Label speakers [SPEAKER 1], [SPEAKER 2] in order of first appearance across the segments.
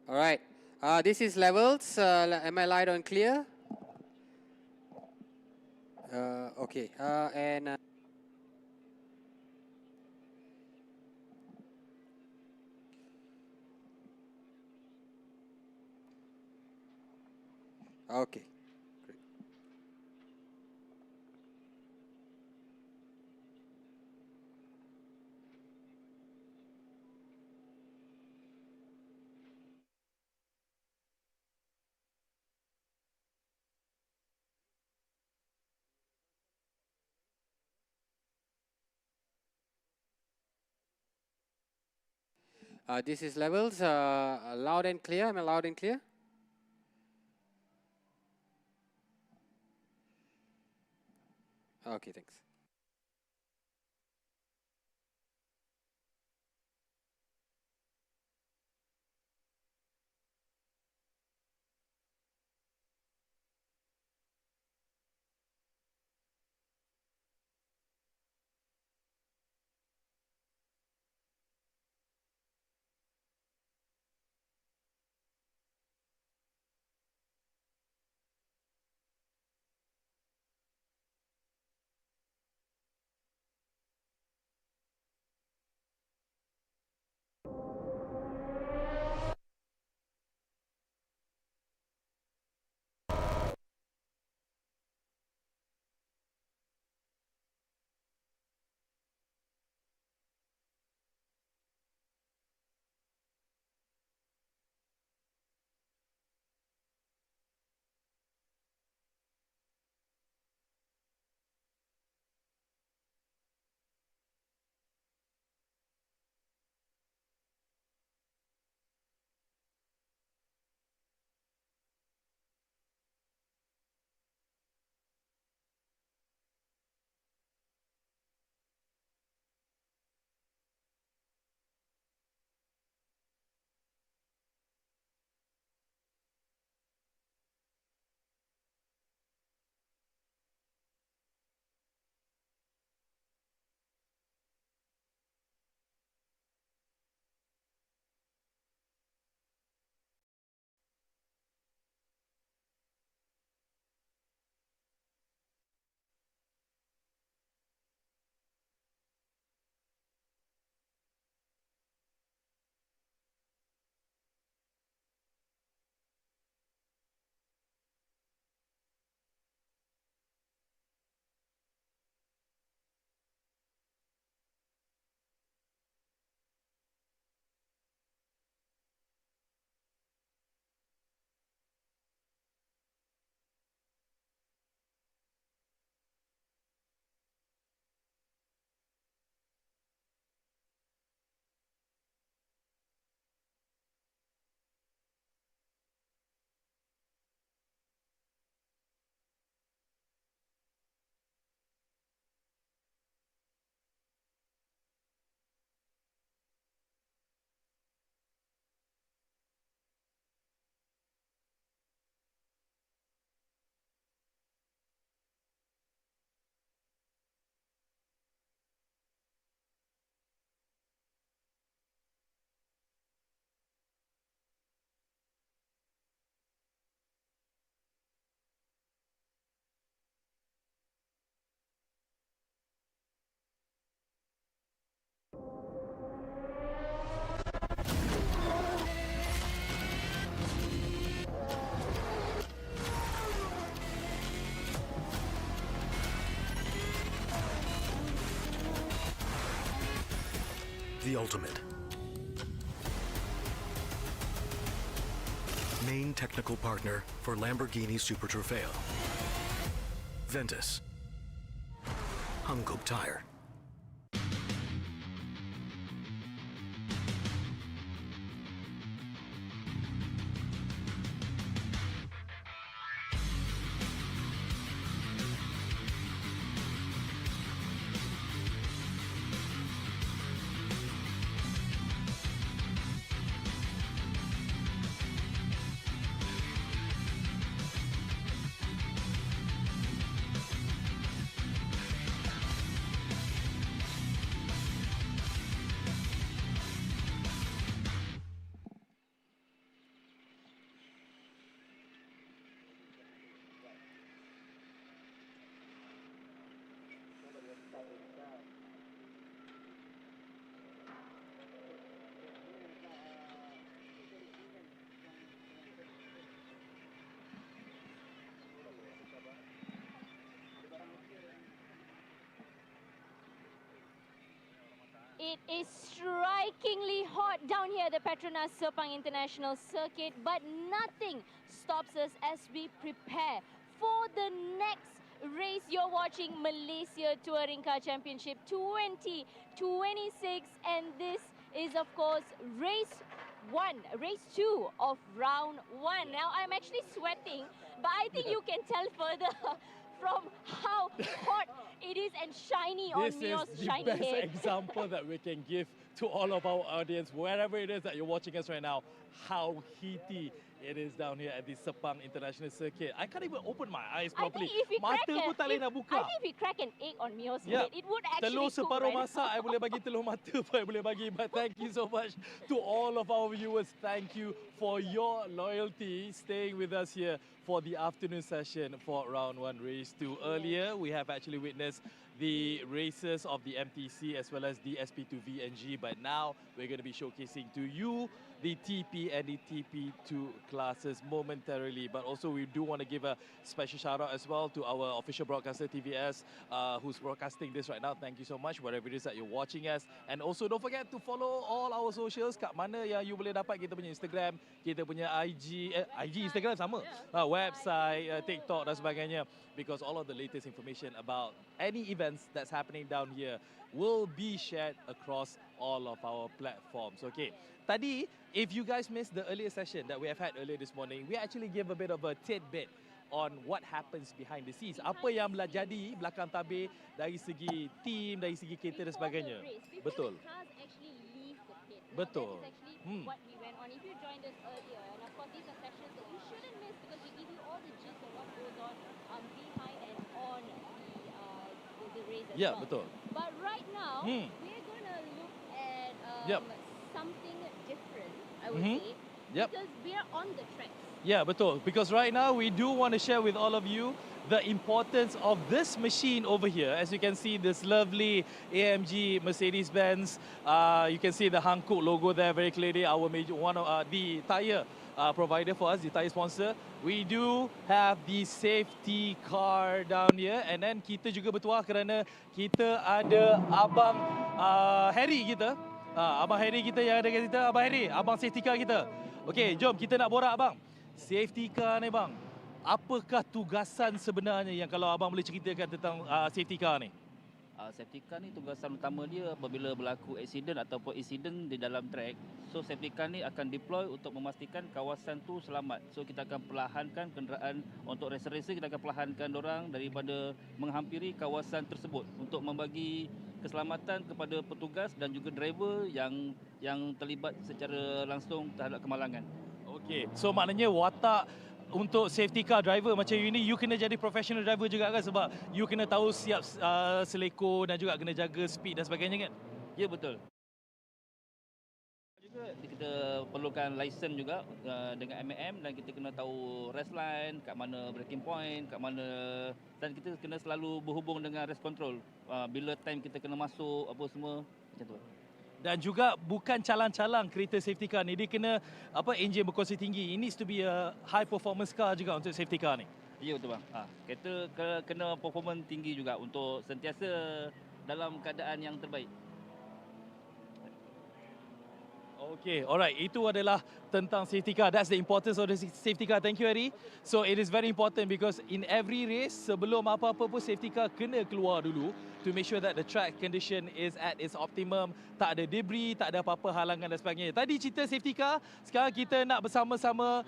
[SPEAKER 1] All right. This is levels. Am I loud and clear? Okay. Okay. Great. This is levels. Loud and clear. Am I loud and clear? Okay. Thanks.
[SPEAKER 2] The ultimate. Main technical partner for Lamborghini Super Trofeo. Ventus. Hankook Tire.
[SPEAKER 3] It is strikingly hot down here at the Petronas Sepang International Circuit, but nothing stops us as we prepare for the next race. You're watching Malaysia Touring Car Championship 2026, and this is, of course, race 2 of round 1. Now, I'm actually sweating, but I think you can tell further from how hot it is and shiny on Mio's shiny
[SPEAKER 4] This is the
[SPEAKER 3] head.
[SPEAKER 4] best example that we can give to all of our audience, wherever it is that you're watching us right now, how heaty it is down here at the Sepang International Circuit. I can't even open my eyes properly.
[SPEAKER 3] I think
[SPEAKER 4] Mata pun tak boleh nak buka.
[SPEAKER 3] I think if we crack an egg on Mio's head, it would actually
[SPEAKER 4] telur
[SPEAKER 3] cook
[SPEAKER 4] separuh
[SPEAKER 3] right
[SPEAKER 4] masak,
[SPEAKER 3] now.
[SPEAKER 4] I boleh bagi telur mata pun I boleh bagi. But thank you so much to all of our viewers. Thank you for your loyalty, staying with us here for the afternoon session for round 1 race 2. Earlier, we have actually witnessed the races of the MTC as well as the SP2 VNG, but now we're going to be showcasing to you the TP and the TP2 classes momentarily. But also we do want to give a special shout out as well to our official broadcaster TVS who's broadcasting this right now. Thank you so much wherever it is that you're watching us, and also don't forget to follow all our socials. Kat mana yang you boleh dapat kita punya Instagram, kita punya IG, Instagram sama, website, TikTok dan sebagainya, because all of the latest information about any events that's happening down here will be shared across all of our platforms. Okay, tadi, if you guys missed the earlier session that we have had earlier this morning, we actually gave a bit of a tidbit on what happens behind the scenes. Apa yang jadi belakang tabir dari segi team, dari segi kereta dan sebagainya. Betul. Betul.
[SPEAKER 3] That is actually what we went on. If you joined us earlier, and of course these are sessions that you shouldn't miss because we give you all the gist of what goes on behind and on the race as well.
[SPEAKER 4] Betul.
[SPEAKER 3] But right now, we're going to look at something different, I would say, because we're on the tracks.
[SPEAKER 4] Yeah, betul. Because right now we do want to share with all of you the importance of this machine over here. As you can see, this lovely AMG Mercedes-Benz. You can see the Hankook logo there very clearly. Our major one of the tire provider for us, the tire sponsor. We do have the safety car down here, and then kita juga bertuah kerana kita ada Abang Harry kita. Abang Harry kita yang ada kat kita, Abang Harry, Abang safety car kita. Okey, jom kita nak borak Abang. Safety car ni bang, apakah tugasan sebenarnya yang kalau abang boleh ceritakan tentang safety car ni?
[SPEAKER 5] Safety car ni tugasan utama dia apabila berlaku aksiden ataupun insiden di dalam track. So safety car ni akan deploy untuk memastikan kawasan tu selamat. So kita akan perlahankan kenderaan untuk racer-racer, kita akan perlahankan dorang daripada menghampiri kawasan tersebut untuk membagi keselamatan kepada petugas dan juga driver yang terlibat secara langsung terhadap kemalangan.
[SPEAKER 4] Okey, so maknanya watak untuk safety car driver macam you ni, you kena jadi professional driver juga kan, sebab you kena tahu siap seleko dan juga kena jaga speed dan sebagainya kan?
[SPEAKER 5] Ya, betul. Juga kita perlukan lesen juga dengan MAM, dan kita kena tahu rest line, kat mana braking point, kat mana, dan kita kena selalu berhubung dengan race control. Bila time kita kena masuk apa semua macam tu.
[SPEAKER 4] Dan juga bukan calang-calang kereta safety car ni, dia kena enjin berkuasa tinggi. It needs to be a high performance car juga untuk safety car ni.
[SPEAKER 5] Ya, betul bang. Kereta kena performance tinggi juga untuk sentiasa dalam keadaan yang terbaik.
[SPEAKER 4] Okay, alright. Itu adalah tentang safety car. That's the importance of the safety car. Thank you, Harry. So it is very important because in every race, sebelum apa-apa pun safety car kena keluar dulu to make sure that the track condition is at its optimum. Tak ada debris, tak ada apa-apa halangan dan sebagainya. Tadi cerita safety car, sekarang kita nak bersama-sama.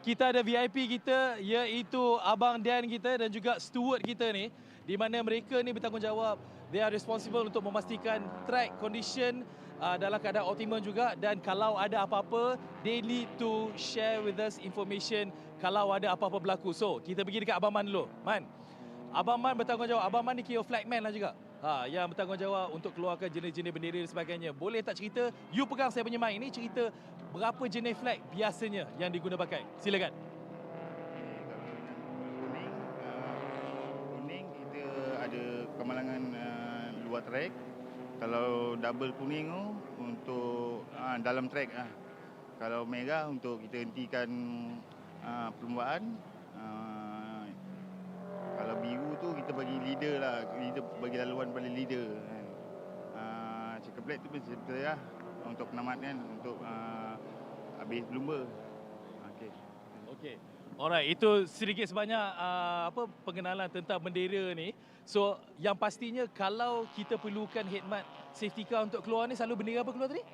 [SPEAKER 4] Kita ada VIP kita, iaitu Abang Dan kita dan juga steward kita ni, di mana mereka ni bertanggungjawab. They are responsible untuk memastikan track condition dalam keadaan optimum juga, dan kalau ada apa-apa, they need to share with us information kalau ada apa-apa berlaku. So, kita pergi dekat Abang Man dulu. Man, Abang Man bertanggungjawab. Abang Man ni kira flagman lah juga. Yang bertanggungjawab untuk keluarkan jenis-jenis bendera dan sebagainya. Boleh tak cerita, you pegang saya punya mic ni, cerita berapa jenis flag biasanya yang diguna pakai? Silakan.
[SPEAKER 6] Kuning kita ada kemalangan luar track. Kalau double kuning tu untuk dalam track. Kalau merah untuk kita hentikan perlumbaan. Kalau biru tu kita bagi leader lah, leader bagi laluan pada leader kan. flag tu betul lah untuk penamatkan untuk habis lumba. Okey.
[SPEAKER 4] Okey. Alright, itu sedikit sebanyak pengenalan tentang bendera ni. So, yang pastinya kalau kita perlukan khidmat safety car untuk keluar ni, selalu bendera apa keluar tadi?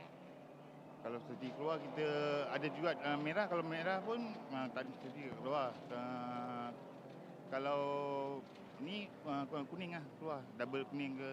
[SPEAKER 6] Kalau safety keluar kita ada juga merah, kalau merah pun tak ada safety keluar. Kalau ni kuning lah keluar, double kuning ke.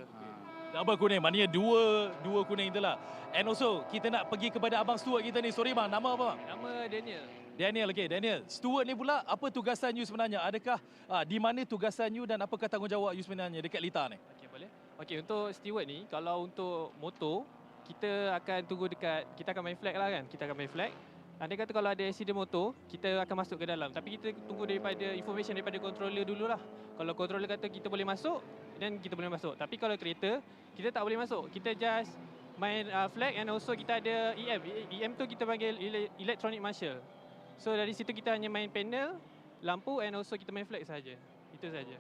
[SPEAKER 4] Double kuning, maknanya dua kuning itulah. And also, kita nak pergi kepada Abang Stuart kita ni. Sorry bang, nama apa bang?
[SPEAKER 7] Nama Daniel.
[SPEAKER 4] Daniel, okay. Daniel, Stuart ni pula, apa tugasan you sebenarnya? Adakah, di mana tugasan you dan apakah tanggungjawab you sebenarnya dekat Lita ni?
[SPEAKER 7] Okey, boleh. Okey, untuk steward ni, kalau untuk motor, kita akan tunggu dekat, kita akan main flag lah kan. Kita akan main flag. Andai kata kalau ada accident motor, kita akan masuk ke dalam. Tapi kita tunggu daripada information daripada controller dululah. Kalau controller kata kita boleh masuk, dan kita boleh masuk. Tapi kalau kereta, kita tak boleh masuk. Kita just main flag and also kita ada EM. EM tu kita panggil electronic marshal. So dari situ kita hanya main panel, lampu and also kita main flag saja. Itu saja.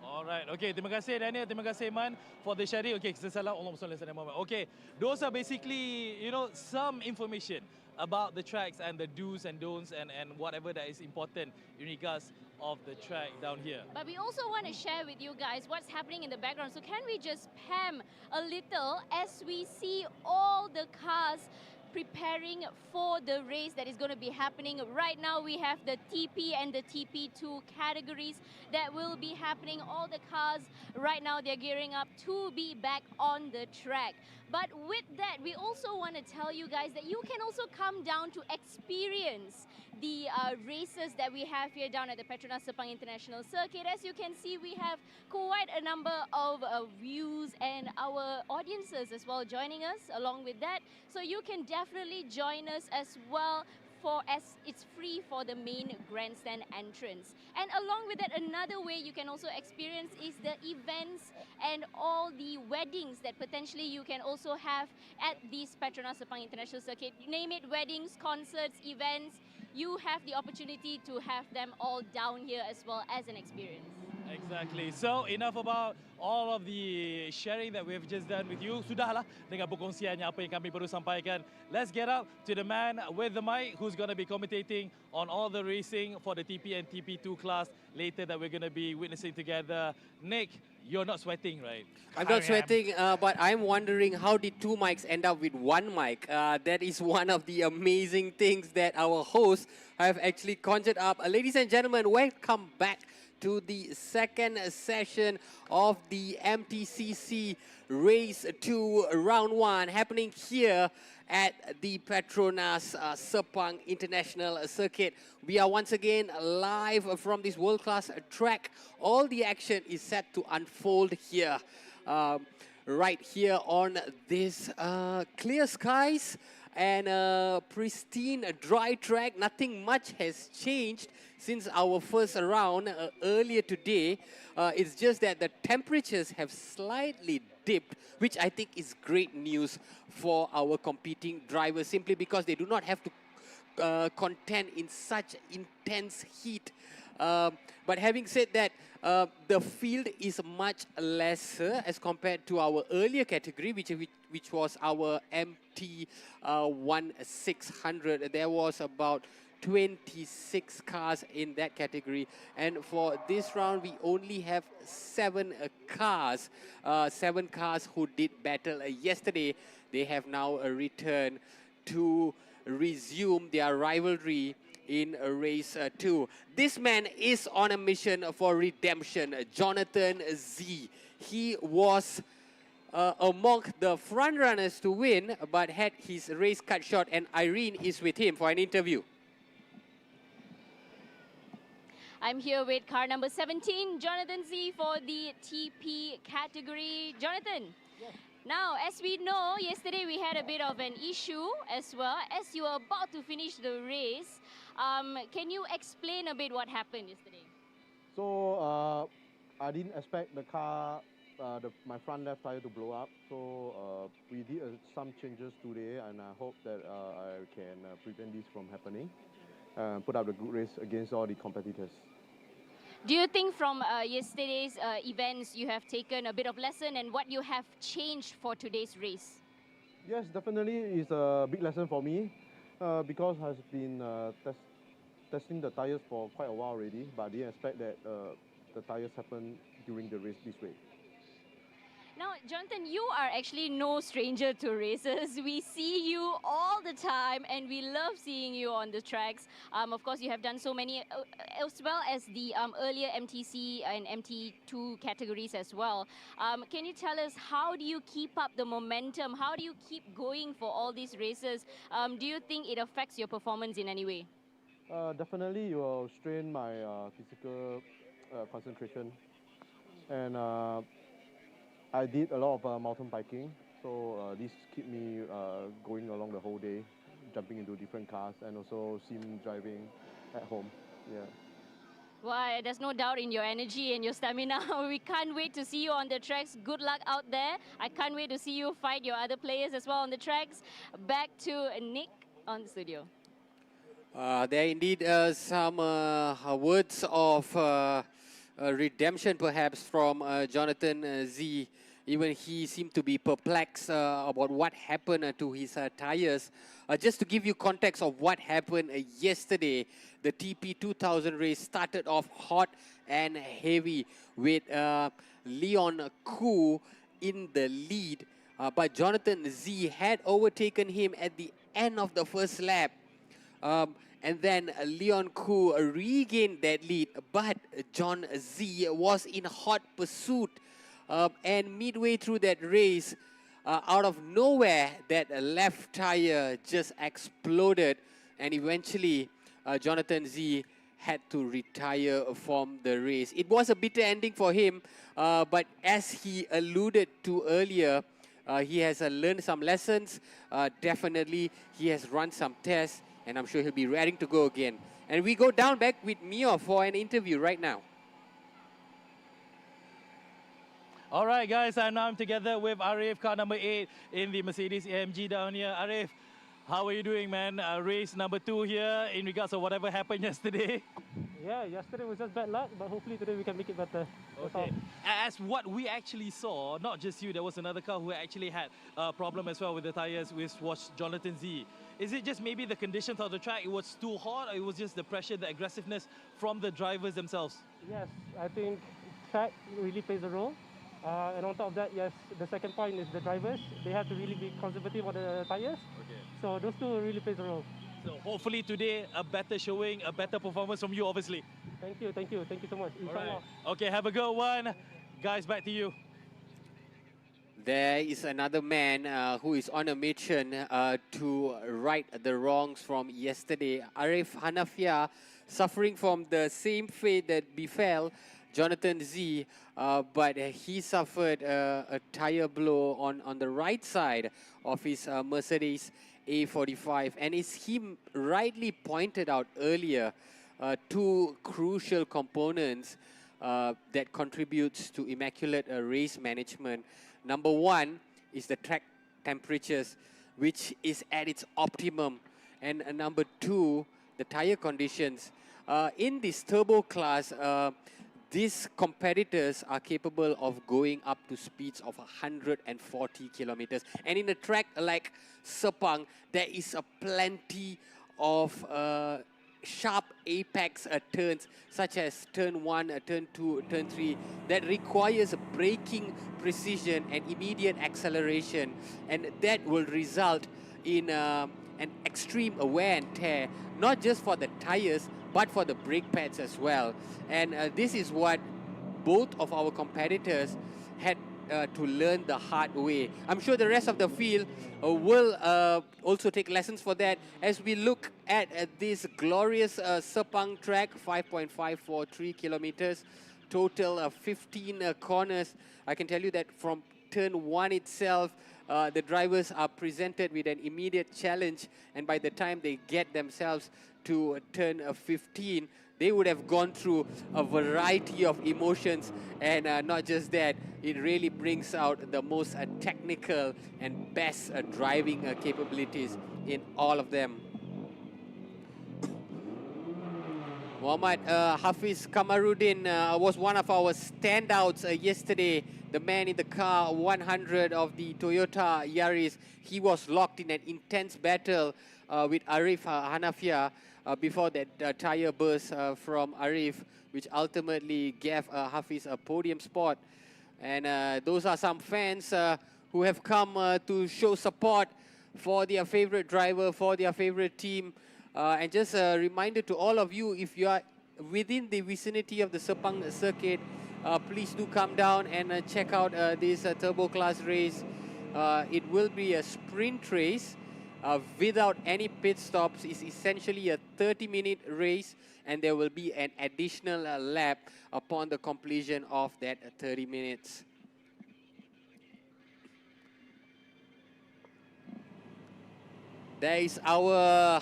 [SPEAKER 4] Alright, okay. Terima kasih Daniel, terima kasih Man for the sharing. Okay, salam Allahumma salli ala Muhammad. Okay, those are basically, some information about the tracks and the do's and don'ts and whatever that is important in regards of the track down here.
[SPEAKER 3] But we also want to share with you guys what's happening in the background. So can we just pam a little as we see all the cars preparing for the race that is going to be happening. Right now we have the TP and the TP2 categories that will be happening. All the cars right now, they're gearing up to be back on the track. But with that, we also want to tell you guys that you can also come down to experience the races that we have here down at the Petronas Sepang International Circuit. As you can see, we have quite a number of views and our audiences as well joining us along with that. So you can definitely join us as well, as it's free for the main grandstand entrance. And along with that, another way you can also experience is the events and all the weddings that potentially you can also have at this Petronas Sepang International Circuit. You name it, weddings, concerts, events, you have the opportunity to have them all down here as well as an experience.
[SPEAKER 4] Exactly. So enough about all of the sharing that we've just done with you. Sudahlah dengan perkongsiannya apa yang kami perlu sampaikan. Let's get up to the man with the mic who's going to be commentating on all the racing for the TP and TP2 class later that we're going to be witnessing together. Nick, you're not sweating, right?
[SPEAKER 1] I'm not sweating, but I'm wondering how did two mics end up with one mic? That is one of the amazing things that our hosts have actually conjured up. Ladies and gentlemen, welcome back to the second session of the MTCC Race 2 Round 1 happening here at the Petronas Sepang International Circuit. We are once again live from this world-class track. All the action is set to unfold here, right here on this clear skies and pristine dry track. Nothing much has changed since our first round earlier today. It's just that the temperatures have slightly dipped, which I think is great news for our competing drivers, simply because they do not have to contend in such intense heat. But having said that, the field is much lesser as compared to our earlier category, which was our MT1600. There was about 26 cars in that category, and for this round we only have 7 cars. 7 cars who did battle yesterday. They have now returned to resume their rivalry in race 2. This man is on a mission for redemption, Jonathan Z. He was among the front runners to win, but had his race cut short, and Irene is with him for an interview.
[SPEAKER 3] I'm here with car number 17, Jonathan Z, for the TP category. Jonathan, yes. Now, as we know, yesterday we had a bit of an issue as well. As you were about to finish the race, can you explain a bit what happened yesterday?
[SPEAKER 8] So, I didn't expect the car, my front left tire to blow up. So, we did some changes today, and I hope that I can prevent this from happening. Put up a good race against all the competitors.
[SPEAKER 3] Do you think from yesterday's events you have taken a bit of lesson and what you have changed for today's race?
[SPEAKER 8] Yes, definitely is a big lesson for me because I've been testing the tires for quite a while already, but I didn't expect that the tires happen during the race this way.
[SPEAKER 3] Now, Jonathan, you are actually no stranger to races. We see you all the time and we love seeing you on the tracks. Of course, you have done so many, as well as the earlier MTC and MT2 categories as well. Can you tell us, how do you keep up the momentum? How do you keep going for all these races? Do you think it affects your performance in any way?
[SPEAKER 8] Definitely, you will strain my physical concentration, and I did a lot of mountain biking, so this keep me going along the whole day, jumping into different cars, and also sim driving at home. Yeah.
[SPEAKER 3] Well, there's no doubt in your energy and your stamina. We can't wait to see you on the tracks. Good luck out there. I can't wait to see you fight your other players as well on the tracks. Back to Nick on the studio.
[SPEAKER 1] There indeed some words of redemption perhaps from Jonathan Z. Even he seemed to be perplexed about what happened to his tires. Just to give you context of what happened yesterday, the TP2000 race started off hot and heavy with Leon Koo in the lead. But Jonathan Z had overtaken him at the end of the first lap. And then Leon Koo regained that lead, but John Z was in hot pursuit. And midway through that race, out of nowhere, that left tire just exploded, and eventually Jonathan Z had to retire from the race. It was a bitter ending for him, but as he alluded to earlier, he has learned some lessons. Definitely, he has run some tests, and I'm sure he'll be ready to go again. And we go down back with Mio for an interview right now.
[SPEAKER 4] All right, guys, and now I'm together with Arif, car number 8 in the Mercedes AMG down here. Arif, how are you doing, man? Race number 2 here in regards of whatever happened yesterday.
[SPEAKER 9] Yeah, yesterday was just bad luck, but hopefully today we can make it better.
[SPEAKER 4] Okay. As what we actually saw, not just you, there was another car who actually had a problem as well with the tires, which was Jonathan Z. Is it just maybe the conditions of the track? It was too hot, or it was just the pressure, the aggressiveness from the drivers themselves?
[SPEAKER 9] Yes, I think track really plays a role. And on top of that, yes, the second point is the drivers. They have to really be conservative on the tires.
[SPEAKER 4] Okay.
[SPEAKER 9] So those two really plays a role.
[SPEAKER 4] So hopefully today, a better showing, a better performance from you, obviously.
[SPEAKER 9] Thank you so much.
[SPEAKER 4] All right. Okay, have a good one. Guys, back to you.
[SPEAKER 1] There is another man who is on a mission to right the wrongs from yesterday. Arif Hanafia, suffering from the same fate that befell Jonathan Z, but he suffered a tire blow on the right side of his Mercedes A45. And as he rightly pointed out earlier, two crucial components that contributes to immaculate race management. Number one is the track temperatures, which is at its optimum. And number two, the tire conditions. In this turbo class, these competitors are capable of going up to speeds of 140 kilometers. And in a track like Sepang, there is a plenty of sharp apex turns, such as turn 1, turn 2, turn 3, that requires braking precision and immediate acceleration. And that will result in an extreme wear and tear, not just for the tires, but for the brake pads as well. And this is what both of our competitors had to learn the hard way. I'm sure the rest of the field will also take lessons for that as we look at this glorious Sepang track, 5.543 kilometers, total 15 corners. I can tell you that from turn 1 itself, the drivers are presented with an immediate challenge, and by the time they get themselves to turn 15, they would have gone through a variety of emotions, and not just that, it really brings out the most technical and best driving capabilities in all of them. Muhammad Hafiz Kamaruddin was one of our standouts yesterday. the man in the car 100 of the Toyota Yaris. He was locked in an intense battle with Arif Hanafia before that tire burst from Arif, which ultimately gave Hafiz a podium spot. And those are some fans who have come to show support for their favorite driver, for their favorite team. And just a reminder to all of you, if you are within the vicinity of the Sepang circuit, please do come down and check out this turbo class race. It will be a sprint race without any pit stops. It's essentially a 30-minute race, and there will be an additional lap upon the completion of that 30 minutes. There is our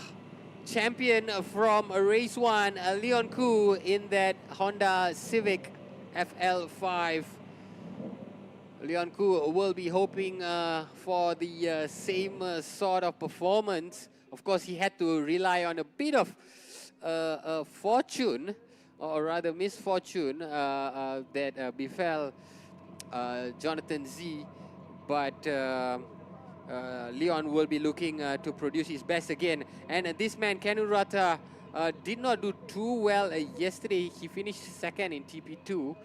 [SPEAKER 1] champion from race 1, Leon Koo, in that Honda Civic FL5. Leon Koo will be hoping for the same sort of performance. Of course, he had to rely on a bit of fortune, or rather misfortune, that befell Jonathan Z. But Leon will be looking to produce his best again. And this man, Kanurata, did not do too well yesterday. He finished second in TP2.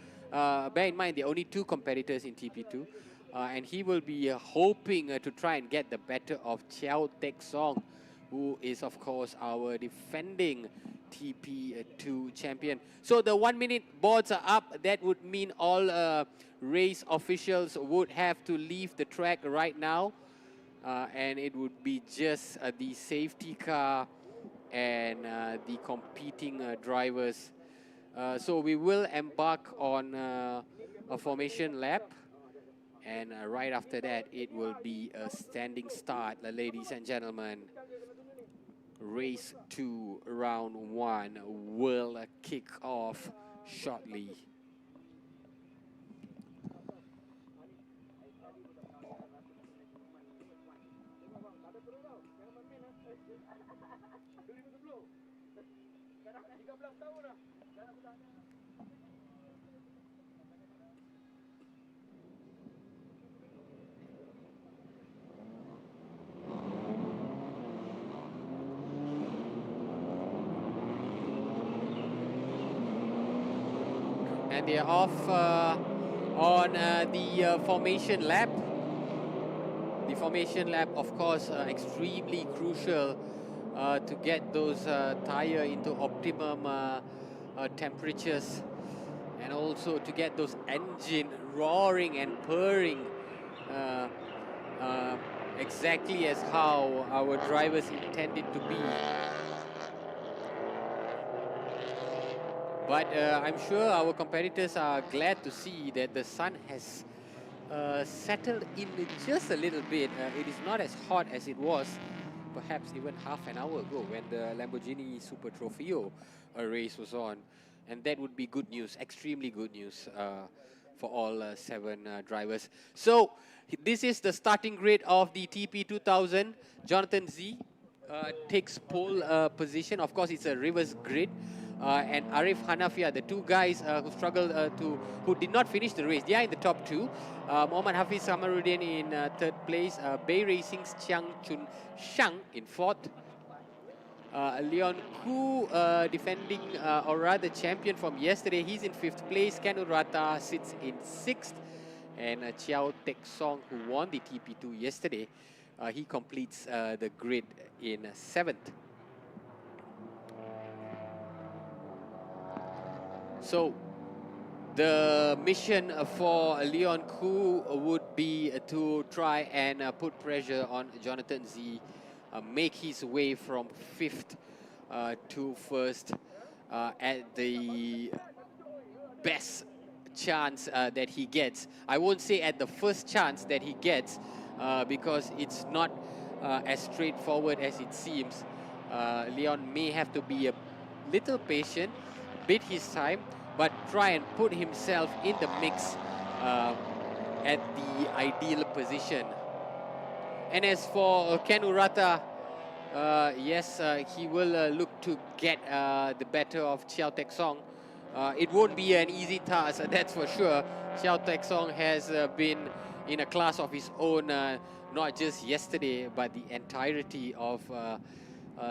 [SPEAKER 1] Bear in mind, there are only 2 competitors in TP2. And he will be hoping to try and get the better of Chiao Tek Song, who is, of course, our defending TP2 champion. So the 1-minute boards are up. That would mean all race officials would have to leave the track right now. And it would be just the safety car and the competing drivers. So we will embark on a formation lap. And right after that, it will be a standing start, ladies and gentlemen. Race 2, round 1 will kick off shortly. And they're off on the formation lap. The formation lap, of course, extremely crucial to get those tire into optimum temperatures, and also to get those engine roaring and purring exactly as how our drivers intended to be. But I'm sure our competitors are glad to see that the sun has settled in just a little bit. It is not as hot as it was perhaps even half an hour ago when the Lamborghini Super Trofeo race was on. And that would be good news, extremely good news for all 7 drivers. So this is the starting grid of the TP2000. Jonathan Z takes pole position. Of course, it's a reverse grid. And Arif Hanafia, the 2 guys who struggled who did not finish the race. They are in the top 2. Mohammad Hafiz Samaruddin in 3rd place. Bay Racing's Chiang Chun Shang in 4th. Leon Koo, defending, or rather champion from yesterday, he's in 5th place. Kanurata sits in 6th. And Chiao Tek Song, who won the TP2 yesterday, he completes the grid in 7th. So the mission for Leon Koo would be to try and put pressure on Jonathan Z, make his way from 5th to 1st at the best chance that he gets. I won't say at the first chance that he gets because it's not as straightforward as it seems. Leon may have to be a little patient, bid his time, but try and put himself in the mix at the ideal position. And as for Kanurata, yes, he will look to get the better of Chiao Tek Song. It won't be an easy task, that's for sure. Xiao Tek Song has been in a class of his own, not just yesterday, but the entirety of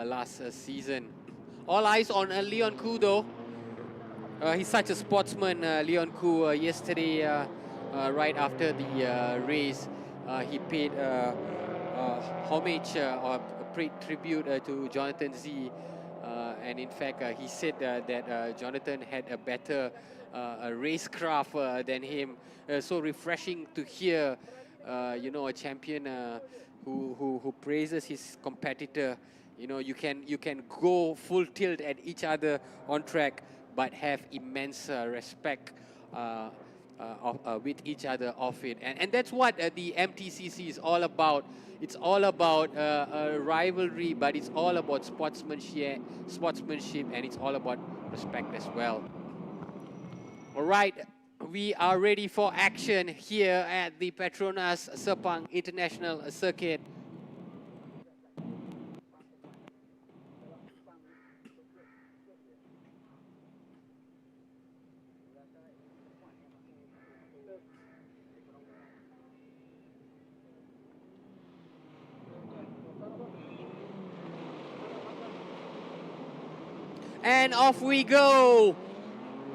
[SPEAKER 1] last season. All eyes on Leon Koo though. He's such a sportsman, Leon Koo. Yesterday, right after the race, he paid homage or paid tribute to Jonathan Z. And in fact, he said that Jonathan had a better racecraft than him. So refreshing to hear, you know, a champion who praises his competitor. You know, you can go full tilt at each other on track, but have immense respect with each other off it. And that's what the MTCC is all about. It's all about a rivalry, but it's all about sportsmanship, and it's all about respect as well. All right, we are ready for action here at the Petronas Sepang International Circuit. And off we go.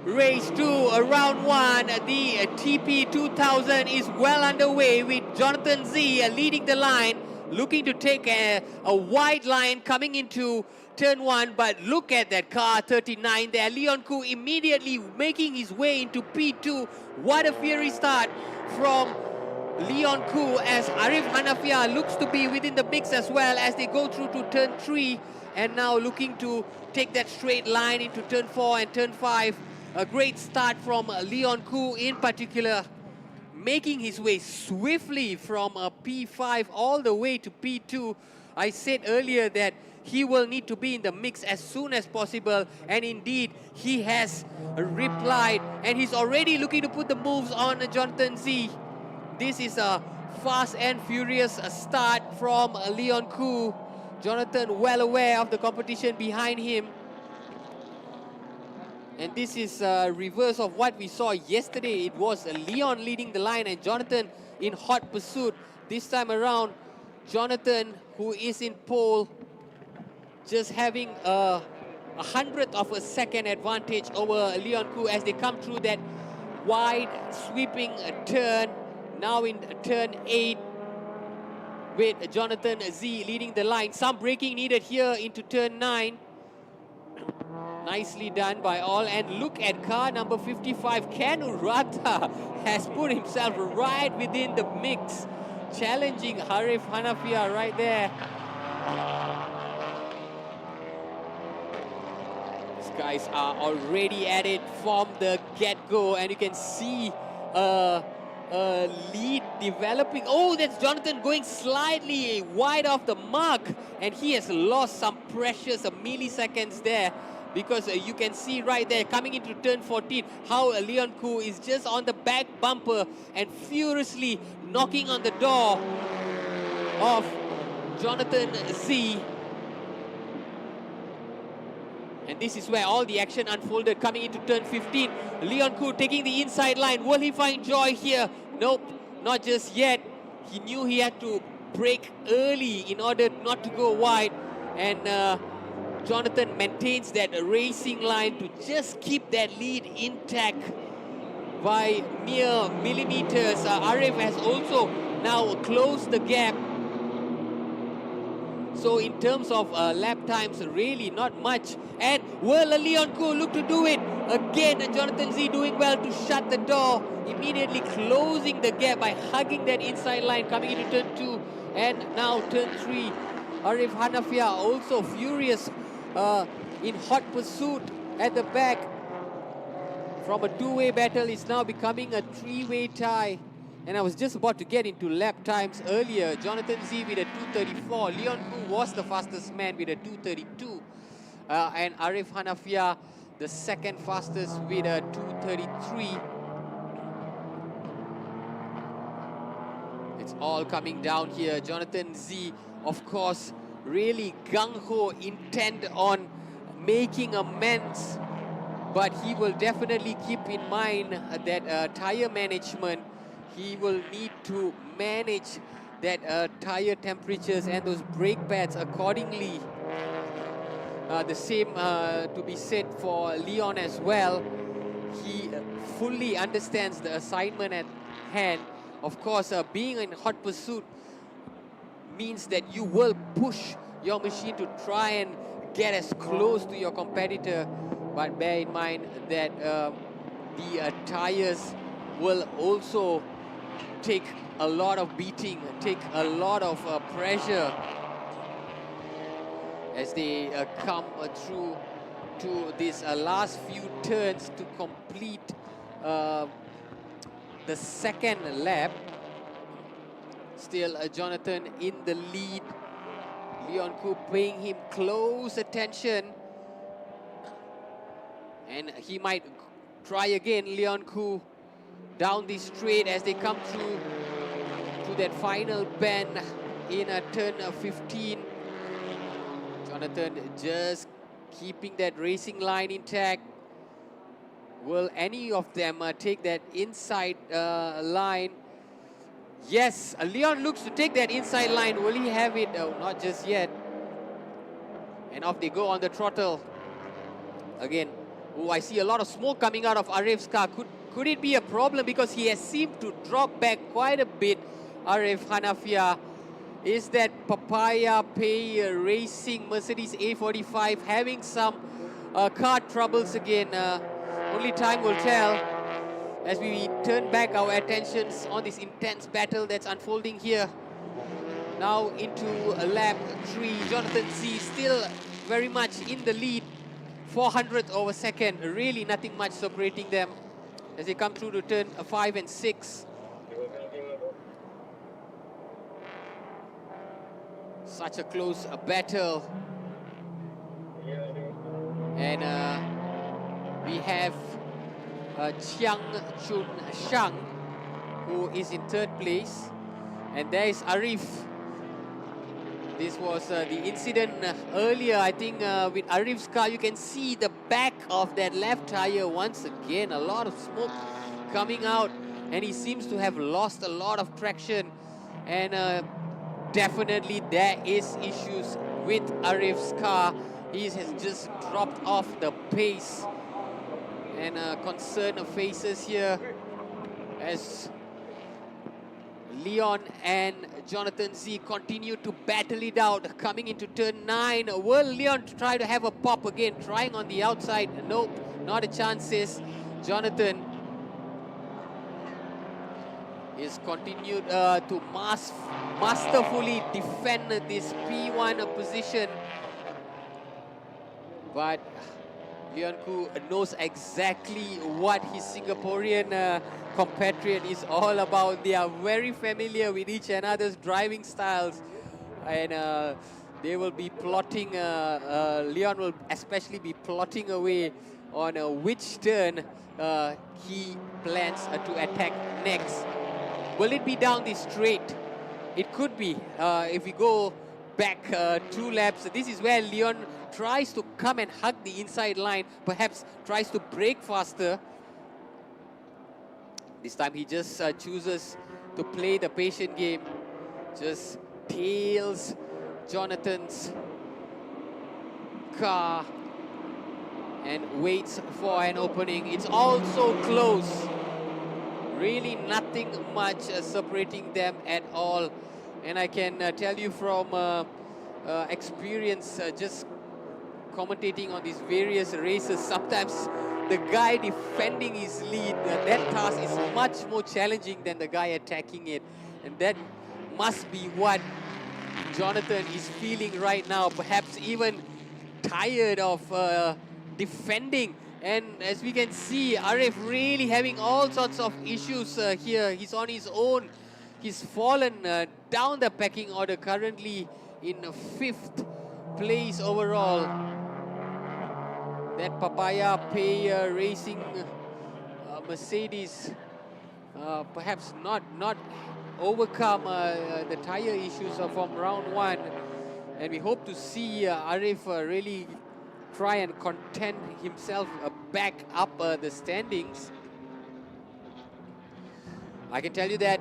[SPEAKER 1] Race 2, round 1. The TP2000 is well underway with Jonathan Z leading the line, looking to take a wide line coming into turn 1. But look at that car 39 there. Leon Koo immediately making his way into P2. What a fiery start from Leon Koo, as Arif Hanafia looks to be within the mix as well as they go through to turn 3 and now looking to take that straight line into turn 4 and turn 5. A great start from Leon Koo in particular, making his way swiftly from P5 all the way to P2. I said earlier that he will need to be in the mix as soon as possible, and indeed he has replied, and he's already looking to put the moves on Jonathan Z. This is a fast and furious start from Leon Koo. Jonathan well aware of the competition behind him. And this is a reverse of what we saw yesterday. It was Leon leading the line and Jonathan in hot pursuit. This time around, Jonathan, who is in pole, just having a 100th of a second advantage over Leon Koo as they come through that wide sweeping turn. Now in turn 8 with Jonathan Z leading the line. Some braking needed here into turn 9. Nicely done by all. And look at car number 55, Kanurata has put himself right within the mix, challenging Harif Hanafia right there. These guys are already at it from the get-go, and you can see a lead developing. Oh, that's Jonathan going slightly wide off the mark, and he has lost some precious milliseconds there, because you can see right there coming into turn 14 how Leon Koo is just on the back bumper and furiously knocking on the door of Jonathan Z. And this is where all the action unfolded coming into turn 15. Leon Koo taking the inside line. Will he find joy here? Nope, not just yet. He knew he had to brake early in order not to go wide. And Jonathan maintains that racing line to just keep that lead intact by mere millimeters. Arif has also now closed the gap. So in terms of lap times, really not much. And will Leon Koo look to do it? Again, Jonathan Z doing well to shut the door, immediately closing the gap by hugging that inside line coming into turn 2 and now turn 3. Arif Hanafia also furious in hot pursuit at the back. From a two-way battle, it's now becoming a three-way tie. And I was just about to get into lap times earlier. Jonathan Z with a 2:34. Leon Koo was the fastest man with a 2:32. And Arif Hanafia, the second fastest with a 2:33. It's all coming down here. Jonathan Z, of course, really gung-ho, intent on making amends but he will definitely keep in mind that tire management. He will need to manage that tire temperatures and those brake pads accordingly. The same to be said for Leon as well. He fully understands the assignment at hand. Of course, being in hot pursuit means that you will push your machine to try and get as close to your competitor, but bear in mind that the tires will also take a lot of beating, take a lot of pressure as they come through to these last few turns to complete the second lap. Still Jonathan in the lead. Leon Koo paying him close attention. And he might try again, Leon Koo, down the straight as they come through to that final bend in turn 15. Jonathan just keeping that racing line intact. Will any of them take that inside line? Yes, Leon looks to take that inside line. Will he have it? Oh, not just yet. And off they go on the throttle. Again, oh, I see a lot of smoke coming out of Arif's car. Could it be a problem? Because he has seemed to drop back quite a bit, Arif Hanafia. Is that Papaya Pay Racing Mercedes A45 having some car troubles again? Only time will tell as we turn back our attentions on this intense battle that's unfolding here. Now into lap 3, Jonathan Z still very much in the lead, 400th of a second, really nothing much separating them as they come through to turn 5 and 6. Such a close battle. And we have Chiang Chun Shang, who is in 3rd place. And there is Arif. This was the incident earlier, I think, with Arif's car. You can see the back of that left tire once again. A lot of smoke coming out. And he seems to have lost a lot of traction. And definitely there is issues with Arif's car. He has just dropped off the pace. And concern faces here as Leon and Jonathan Z continue to battle it out. Coming into turn 9, will Leon try to have a pop again? Trying on the outside, nope, not a chances. Jonathan is continued to masterfully defend this P1 position. But Leon Koo knows exactly what his Singaporean compatriot is all about. They are very familiar with each another's driving styles. And they will be plotting, Leon will especially be plotting away on which turn he plans to attack next. Will it be down the straight? It could be. If we go back 2 laps, this is where Leon tries to come and hug the inside line, perhaps tries to brake faster. This time he just chooses to play the patient game, just tails Jonathan's car and waits for an opening. It's also close. Really nothing much separating them at all. And I can tell you from experience, just commentating on these various races, sometimes the guy defending his lead, that task is much more challenging than the guy attacking it. And that must be what Jonathan is feeling right now, perhaps even tired of defending. And as we can see, Arif really having all sorts of issues here. He's on his own. He's fallen down the pecking order, currently in 5th place overall. That Papaya Pay Racing Mercedes perhaps not overcome the tire issues from round 1. And we hope to see Arif really try and contend himself back up the standings. I can tell you that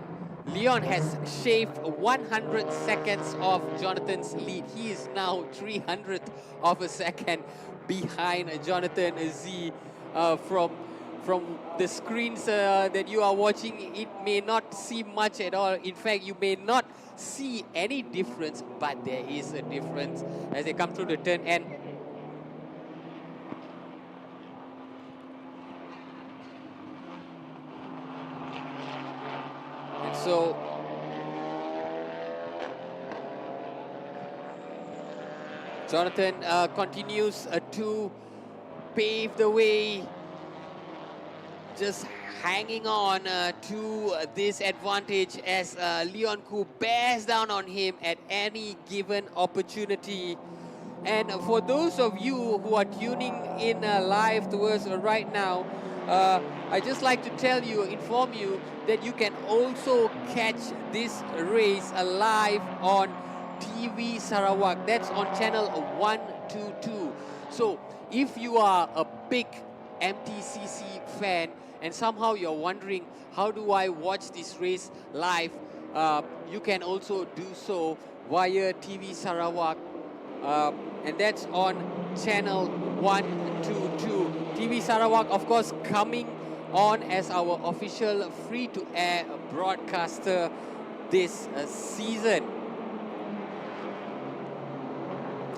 [SPEAKER 1] Leon has shaved 100 seconds off Jonathan's lead. He is now 300th of a second behind Jonathan Z. From the screens that you are watching, it may not seem much at all. In fact, you may not see any difference, but there is a difference as they come through the turn. And so Jonathan continues to pave the way, just hanging on to this advantage as Leon Koo bears down on him at any given opportunity. And for those of you who are tuning in live to us right now, I just like to tell you, inform you that you can also catch this race live on TV Sarawak. That's on channel 122. So if you are a big MTCC fan and somehow you're wondering, how do I watch this race live? You can also do so via TV Sarawak. And that's on channel 122. TV Sarawak, of course, coming on as our official free-to-air broadcaster this season.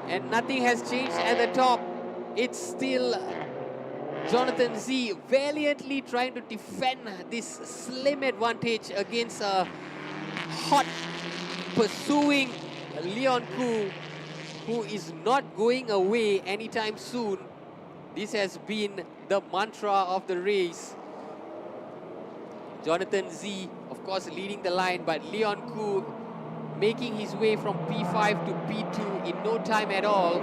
[SPEAKER 1] And nothing has changed at the top. It's still Jonathan Z valiantly trying to defend this slim advantage against a hot pursuing Leon Koo, who is not going away anytime soon. This has been the mantra of the race. Jonathan Z, of course, leading the line, but Leon Koo making his way from P5 to P2 in no time at all.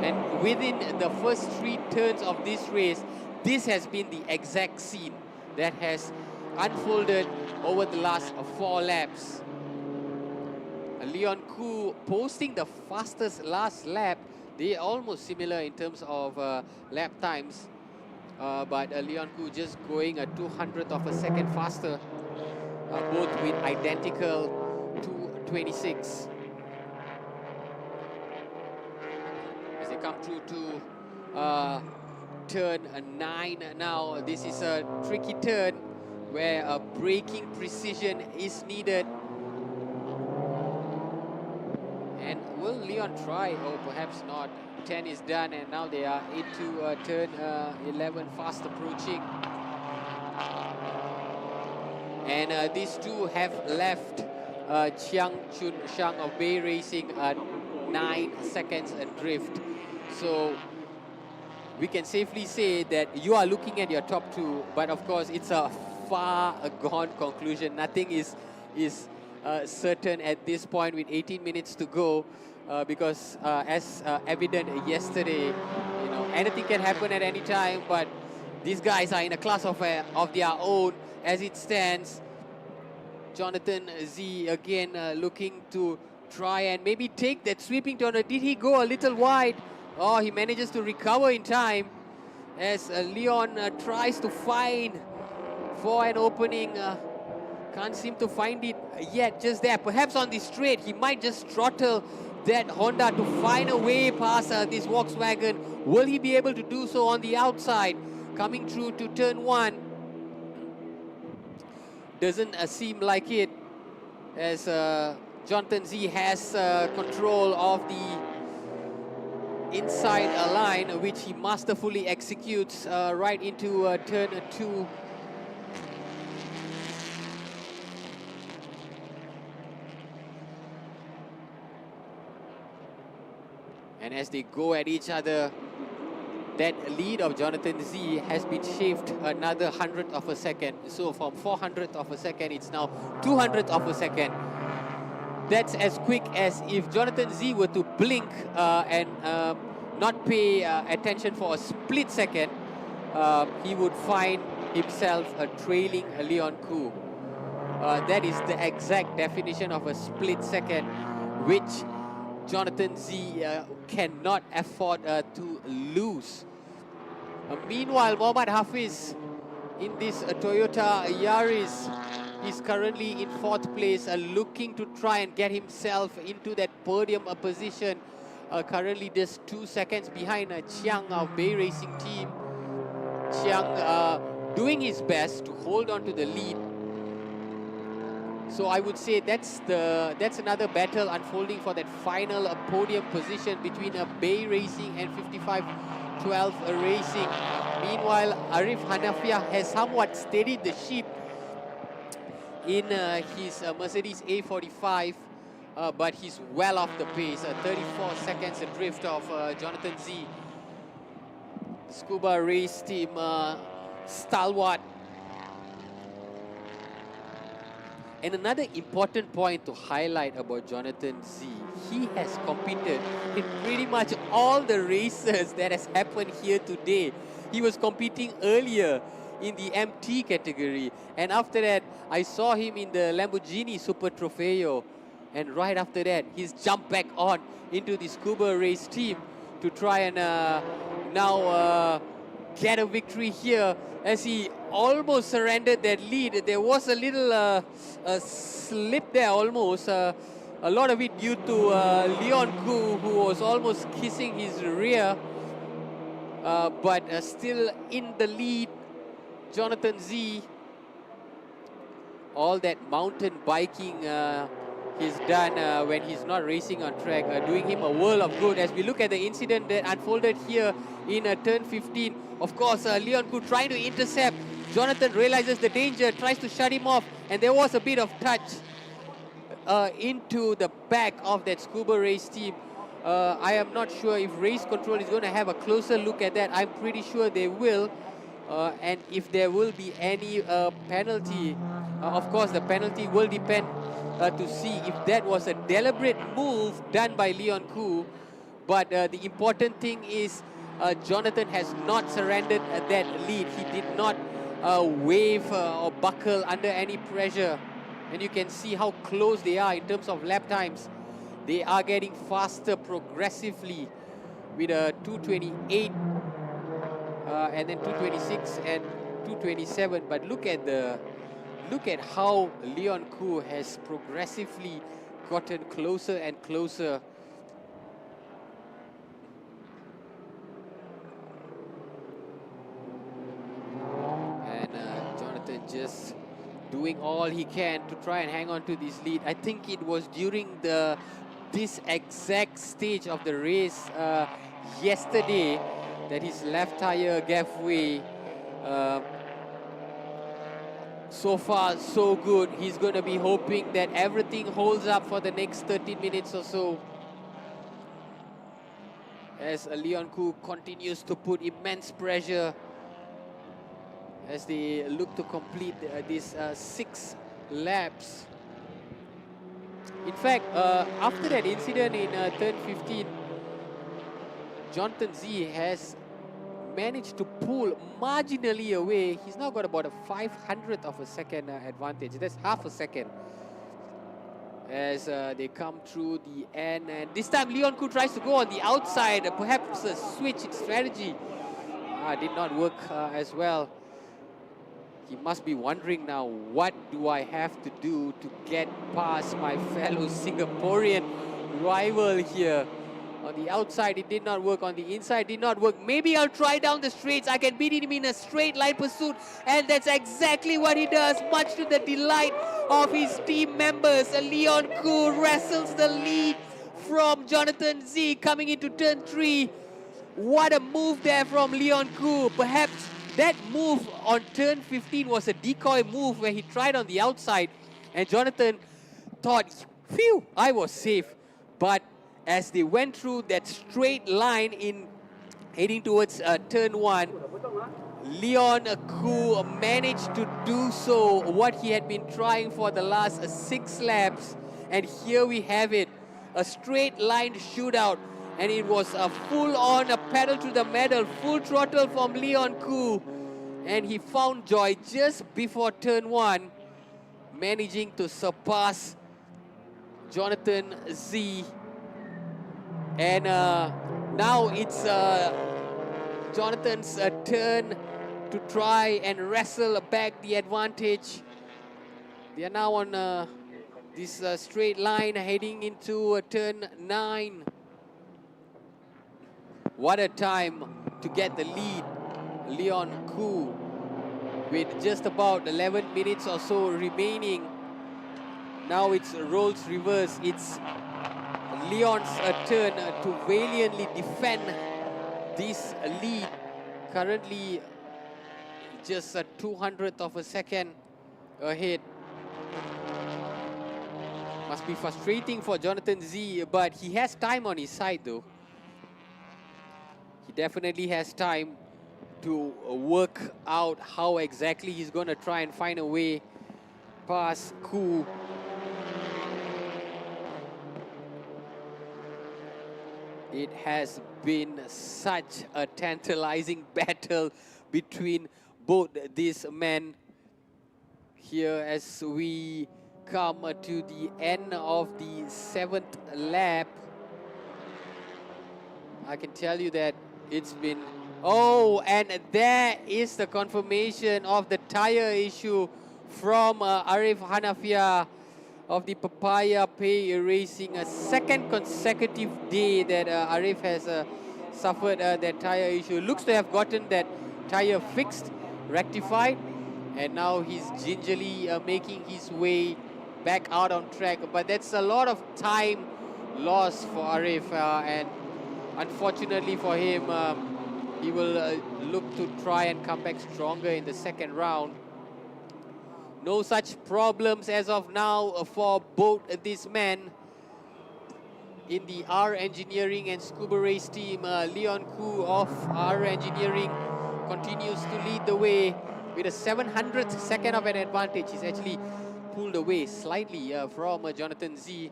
[SPEAKER 1] And within the first 3 turns of this race, this has been the exact scene that has unfolded over the last 4 laps. Leon Koo posting the fastest last lap. They are almost similar in terms of lap times. But Leon Koo just going a 200th of a second faster, both with identical 2:26. As they come through to turn 9 now, this is a tricky turn where braking precision is needed. And will Leon try? Oh, perhaps not. 10 is done, and now they are into turn 11, fast approaching. And these two have left Chiang Chun Shang of Bay Racing 9 seconds adrift. So we can safely say that you are looking at your top 2, but of course it's a far gone conclusion. Nothing is certain at this point with 18 minutes to go, because as evident yesterday, you know, anything can happen at any time, but these guys are in a class of their own as it stands. Jonathan Z again looking to try and maybe take that sweeping turn. Did he go a little wide? Oh, he manages to recover in time as Leon tries to find for an opening. Can't seem to find it yet, just there. Perhaps on the straight, he might just throttle that Honda to find a way past this Volkswagen. Will he be able to do so on the outside? Coming through to turn 1. Doesn't seem like it, as Jonathan Z has control of the inside line, which he masterfully executes right into turn 2. And as they go at each other, that lead of Jonathan Z has been shaved another 100th of a second. So from 400th of a second, it's now 200th of a second. That's as quick as if Jonathan Z were to blink and not pay attention for a split second, he would find himself trailing Leon Koo. That is the exact definition of a split second, which Jonathan Z cannot afford to lose. Meanwhile, Mohammad Hafiz in this Toyota Yaris is currently in 4th place, looking to try and get himself into that podium position. Currently just 2 seconds behind Chiang, our Bay Racing team. Chiang doing his best to hold on to the lead. So I would say that's another battle unfolding for that final podium position between Bay Racing and 5512 Racing. Meanwhile, Arif Hanafia has somewhat steadied the ship in his Mercedes A45, but he's well off the pace. 34 seconds adrift of Jonathan Z. Scuba Race Team stalwart. And another important point to highlight about Jonathan Z, he has competed in pretty much all the races that has happened here today. He was competing earlier in the MT category, and after that I saw him in the Lamborghini Super Trofeo, and right after that he's jumped back on into the Scuba Race team to try and now get a victory here, as he almost surrendered that lead. There was a little a slip there almost, a lot of it due to Leon Koo, who was almost kissing his rear, but still in the lead. Jonathan Z, all that mountain biking he's done when he's not racing on track, doing him a world of good. As we look at the incident that unfolded here in turn 15, of course, Leon Koo trying to intercept. Jonathan realizes the danger, tries to shut him off, and there was a bit of touch into the back of that Scuba Race team. I am not sure if race control is going to have a closer look at that. I'm pretty sure they will. And if there will be any penalty, of course the penalty will depend to see if that was a deliberate move done by Leon Koo. But the important thing is Jonathan has not surrendered that lead. He did not wave or buckle under any pressure. And you can see how close they are in terms of lap times. They are getting faster progressively with a 228 and then 226 and 227. But look at how Leon Koo has progressively gotten closer and closer. And Jonathan just doing all he can to try and hang on to this lead. I think it was during this exact stage of the race yesterday that his left tire gave way. So far, so good. He's going to be hoping that everything holds up for the next 13 minutes or so, as Leon Koo continues to put immense pressure as they look to complete these 6 laps. In fact, after that incident in turn 15, Jonathan Z has managed to pull marginally away. He's now got about a 500th of a second advantage. That's half a second as they come through the end. And this time Leon Koo tries to go on the outside, perhaps a switch in strategy. Did not work as well. He must be wondering now, what do I have to do to get past my fellow Singaporean rival here? On the outside, it did not work. On the inside, did not work. Maybe I'll try down the straights. I can beat him in a straight line pursuit. And that's exactly what he does, much to the delight of his team members. Leon Koo wrestles the lead from Jonathan Z coming into turn 3. What a move there from Leon Koo. Perhaps that move on turn 15 was a decoy move where he tried on the outside. And Jonathan thought, phew, I was safe. But as they went through that straight line in heading towards turn 1, Leon Koo managed to do so, what he had been trying for the last 6 laps. And here we have it, a straight line shootout. And it was a full-on, a pedal to the metal, full throttle from Leon Koo. And he found joy just before turn 1, managing to surpass Jonathan Z. And now it's Jonathan's turn to try and wrestle back the advantage. They are now on this straight line heading into turn 9. What a time to get the lead. Leon Koo with just about 11 minutes or so remaining. Now it's roles reverse. It's Leon's turn to valiantly defend this lead. Currently just a 200th of a second ahead. Must be frustrating for Jonathan Z, but he has time on his side though. He definitely has time to work out how exactly he's going to try and find a way past Koo. It has been such a tantalizing battle between both these men here as we come to the end of the 7th lap. I can tell you that it's been... Oh, and there is the confirmation of the tire issue from Arif Hanafia of the Papaya Pay Racing. A second consecutive day that Arif has suffered that tire issue. Looks to have gotten that tire fixed, rectified, and now he's gingerly making his way back out on track. But that's a lot of time lost for Arif, and unfortunately for him, he will look to try and come back stronger in the second round. No such problems as of now for both these men in the R Engineering and Scuba Race team. Leon Koo of R Engineering continues to lead the way with a 700th second of an advantage. He's actually pulled away slightly from Jonathan Z.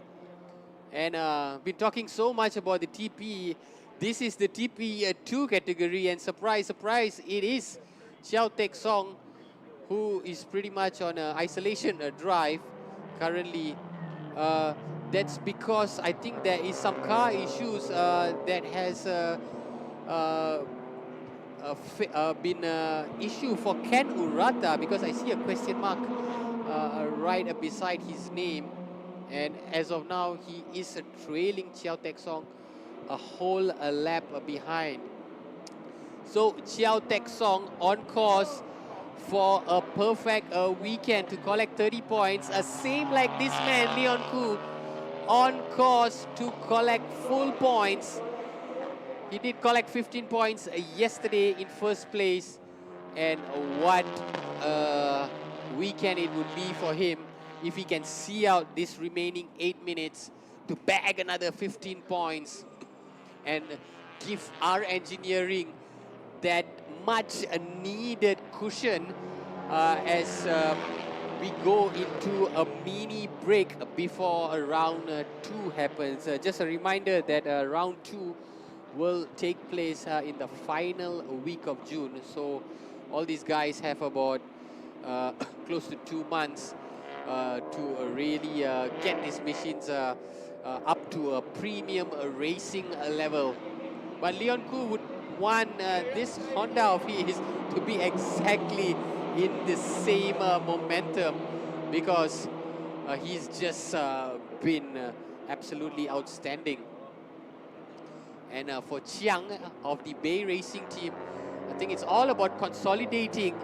[SPEAKER 1] And been talking so much about the TP. This is the TP2 category, and surprise, surprise, it is Chiao Tek Song who is pretty much on an isolation drive currently. That's because I think there is some car issues that has been an issue for Ken Urata, because I see a question mark right beside his name. And as of now, he is trailing Chiao Tek Song a whole lap behind. So Chiao Tek Song on course for a perfect weekend to collect 30 points. Same like this man, Leon Koo, on course to collect full points. He did collect 15 points yesterday in first place. And what a weekend it would be for him if he can see out this remaining 8 minutes to bag another 15 points and give our engineering that much needed cushion as we go into a mini break before round 2 happens. Just a reminder that round 2 will take place in the final week of June. So all these guys have about close to 2 months to really get these machines up to a premium racing level. But Leon Koo would want this Honda of his to be exactly in the same momentum, because he's just been absolutely outstanding. And for Chiang of the Bay Racing team, I think it's all about consolidating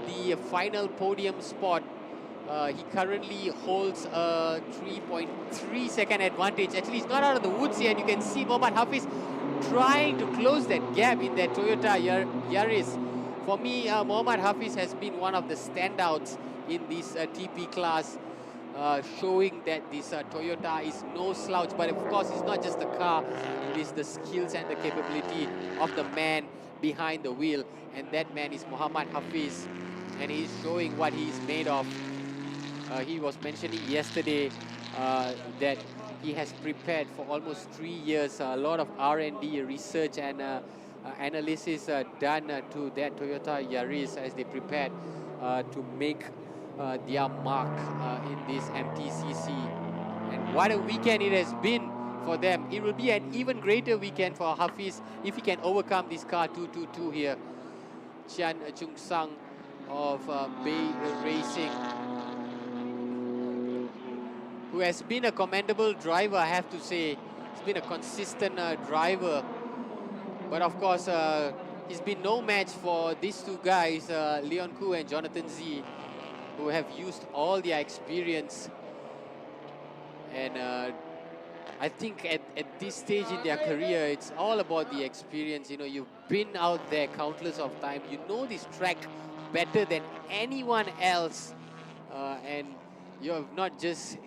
[SPEAKER 1] the final podium spot. He currently holds a 3.3 second advantage. Actually, he's not out of the woods here, and you can see Mohammad Hafiz trying to close that gap in that Toyota Yaris. For me, Mohammad Hafiz has been one of the standouts in this TP class, showing that this Toyota is no slouch. But of course, it's not just the car, it is the skills and the capability of the man behind the wheel. And that man is Mohammad Hafiz, and he's showing what he's made of. He was mentioning yesterday that he has prepared for almost 3 years, a lot of R&D research and analysis done to that Toyota Yaris as they prepared to make their mark in this MTCC. And what a weekend it has been for them. It will be an even greater weekend for Hafiz if he can overcome this car 222 here. Chian Chung Sang of Bay Racing, who has been a commendable driver, I have to say. He's been a consistent driver. But of course, he's been no match for these two guys, Leon Koo and Jonathan Z, who have used all their experience. And I think at this stage in their career, it's all about the experience. You know, you've been out there countless of times. You know this track better than anyone else. And you're not just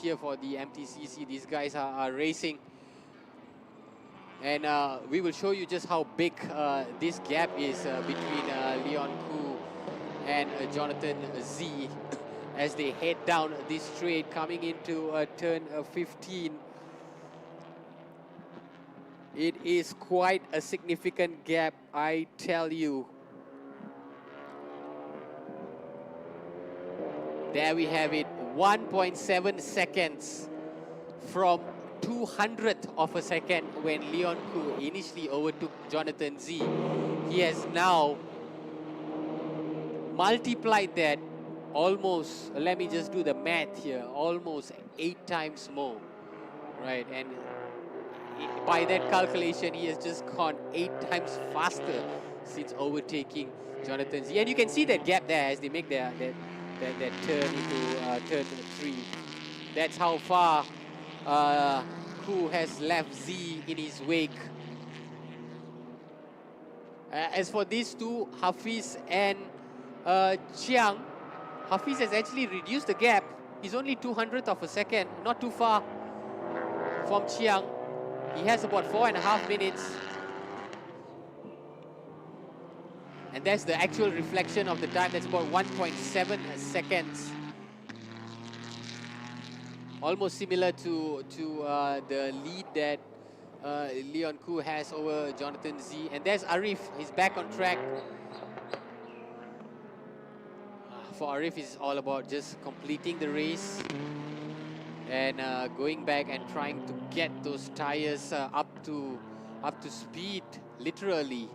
[SPEAKER 1] here for the MTCC. These guys are racing. And we will show you just how big this gap is between Leon Koo and Jonathan Z as they head down this straight coming into turn 15. It is quite a significant gap, I tell you. There we have it, 1.7 seconds from 200th of a second when Leon Koo initially overtook Jonathan Z. He has now multiplied that almost, let me just do the math here, almost 8 times more, right? And by that calculation, he has just gone 8 times faster since overtaking Jonathan Z. And you can see that gap there as they make that turn into turn 3. That's how far Koo has left Z in his wake. As for these two, Hafiz and Chiang, Hafiz has actually reduced the gap. He's only 200th of a second, not too far from Chiang. He has about 4.5 minutes. And that's the actual reflection of the time. That's about 1.7 seconds. Almost similar to the lead that Leon Koo has over Jonathan Z. And there's Arif. He's back on track. For Arif, it's all about just completing the race and going back and trying to get those tires up to speed, literally,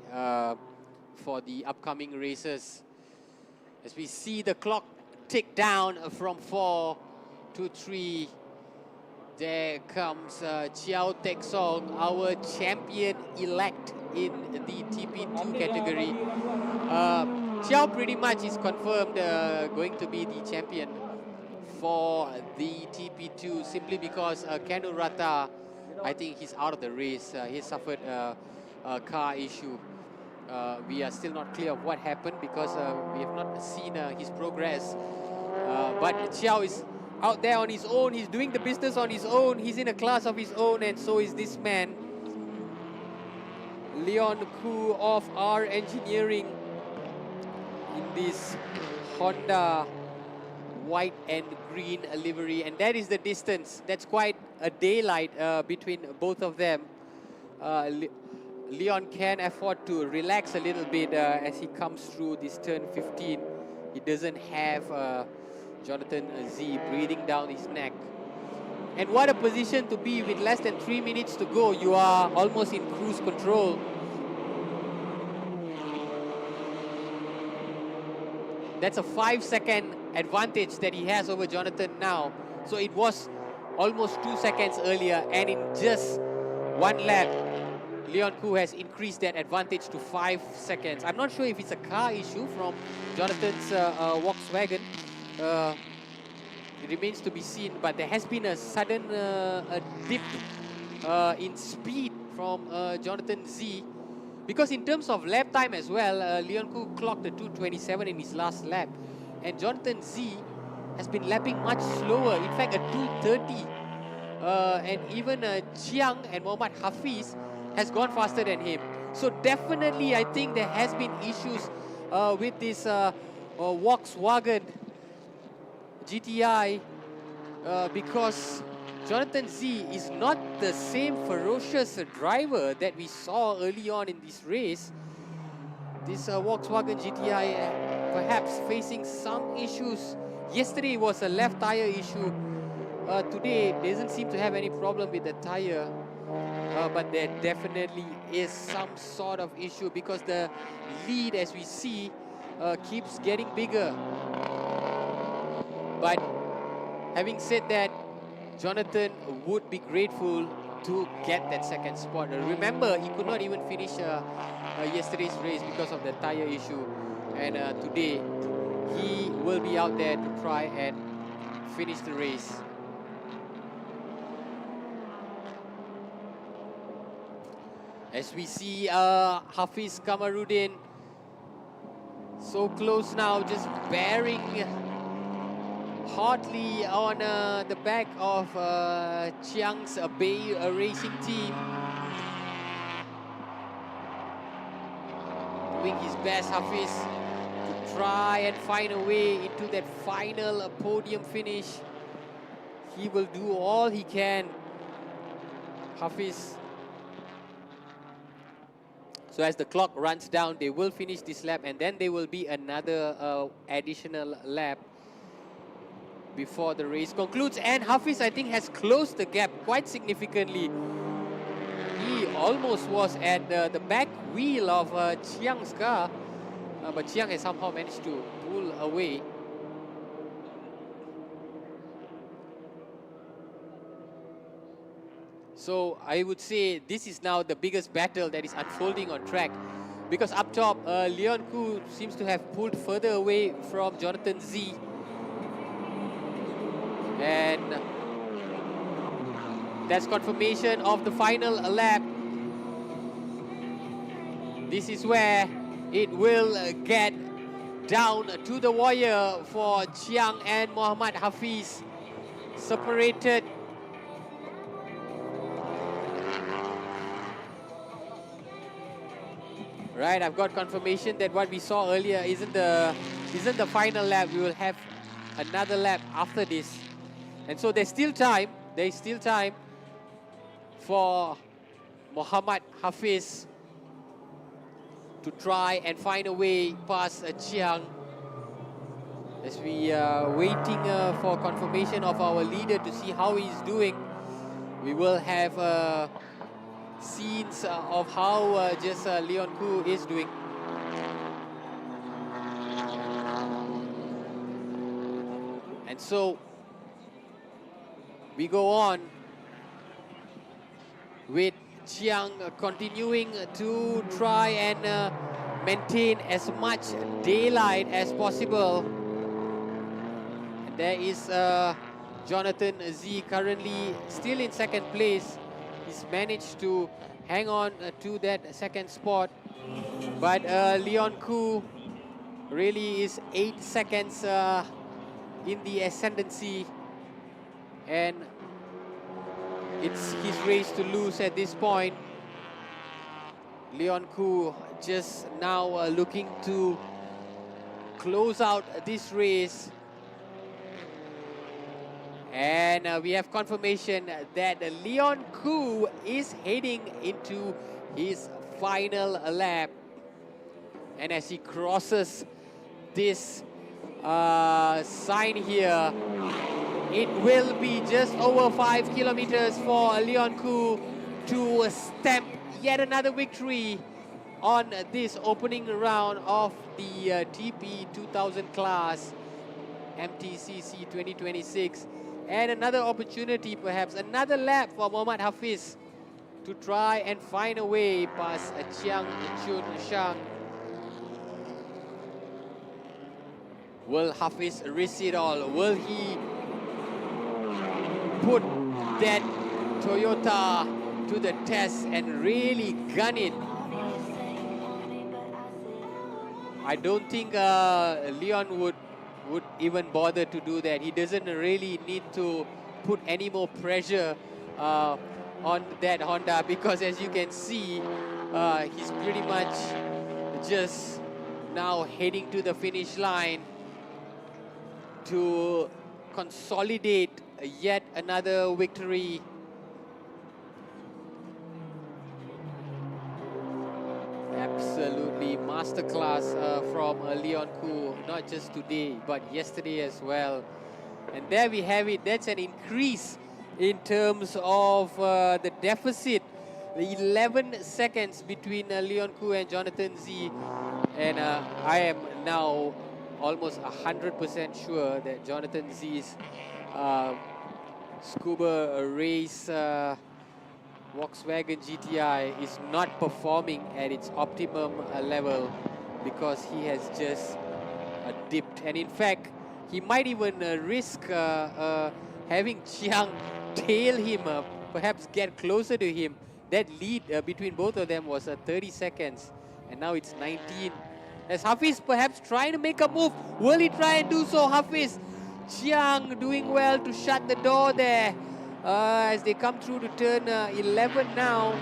[SPEAKER 1] for the upcoming races. As we see the clock tick down from 4 to 3, there comes Chiao Tek Song, our champion-elect in the TP2 category. Chiao pretty much is confirmed going to be the champion for the TP2 simply because Kanu Rata, I think he's out of the race. He suffered a car issue. We are still not clear of what happened because we have not seen his progress. But Chiao is out there on his own. He's doing the business on his own. He's in a class of his own, and so is this man, Leon Koo of R Engineering, in this Honda white and green livery. And that is the distance. That's quite a daylight between both of them. Leon can afford to relax a little bit as he comes through this turn 15. He doesn't have Jonathan Z breathing down his neck. And what a position to be with less than 3 minutes to go. You are almost in cruise control. That's a 5-second advantage that he has over Jonathan now. So it was almost 2 seconds earlier, and in just 1 lap, Leon Koo has increased that advantage to 5 seconds. I'm not sure if it's a car issue from Jonathan's Volkswagen. It remains to be seen, but there has been a sudden dip in speed from Jonathan Z. Because in terms of lap time as well, Leon Koo clocked a 2:27 in his last lap. And Jonathan Z has been lapping much slower, in fact a 2:30. And even Chiang and Mohammad Hafiz has gone faster than him. So definitely I think there has been issues with this Volkswagen GTI because Jonathan Z is not the same ferocious driver that we saw early on in this race. This Volkswagen GTI perhaps facing some issues. Yesterday was a left tire issue today doesn't seem to have any problem with the tire, but there definitely is some sort of issue because the lead, as we see, keeps getting bigger. But having said that, Jonathan would be grateful to get that second spot. Remember, he could not even finish yesterday's race because of the tire issue, and today he will be out there to try and finish the race. As we see Hafiz Kamarudin so close now, just bearing hotly on the back of Chiang's Bay racing team. Doing his best, Hafiz, to try and find a way into that final podium finish. He will do all he can, Hafiz. So as the clock runs down, they will finish this lap, and then there will be another additional lap before the race concludes. And Hafiz, I think, has closed the gap quite significantly. He almost was at the back wheel of Chiang's car, but Chiang has somehow managed to pull away. So I would say this is now the biggest battle that is unfolding on track, because up top, Leon Koo seems to have pulled further away from Jonathan Z. And that's confirmation of the final lap. This is where it will get down to the wire for Chiang and Muhammad Hafiz, separated right. I've got confirmation that what we saw earlier isn't the final lap. We will have another lap after this, and so there's still time. There's still time for Muhammad Hafiz to try and find a way past Chiang. As we are waiting for confirmation of our leader to see how he's doing, we will have scenes of how just Leon Koo is doing. And so we go on with Chiang continuing to try and maintain as much daylight as possible. And there is Jonathan Z currently still in second place. He's managed to hang on to that second spot, but Leon Koo really is 8 seconds in the ascendancy, and it's his race to lose at this point. Leon Koo just now looking to close out this race. And we have confirmation that Leon Koo is heading into his final lap. And as he crosses this sign here, it will be just over 5 kilometers for Leon Koo to stamp yet another victory on this opening round of the TP2000 class, MTCC 2026. And another opportunity, perhaps another lap for Muhammad Hafiz to try and find a way past Chiang Chun Shang. Will Hafiz risk it all? Will he put that Toyota to the test and really gun it? I don't think Leon would even bother to do that. He doesn't really need to put any more pressure on that Honda, because as you can see, he's pretty much just now heading to the finish line to consolidate yet another victory. Absolutely masterclass from Leon Koo, not just today, but yesterday as well. And there we have it. That's an increase in terms of the deficit. The 11 seconds between Leon Koo and Jonathan Z. And I am now almost 100% sure that Jonathan Z's Scuba Race Volkswagen GTI is not performing at its optimum level because he has just dipped. And in fact, he might even risk having Chiang tail him, perhaps get closer to him. That lead between both of them was 30 seconds, and now it's 19. As Hafiz perhaps trying to make a move. Will he try and do so, Hafiz? Chiang doing well to shut the door there as they come through to turn 11 now.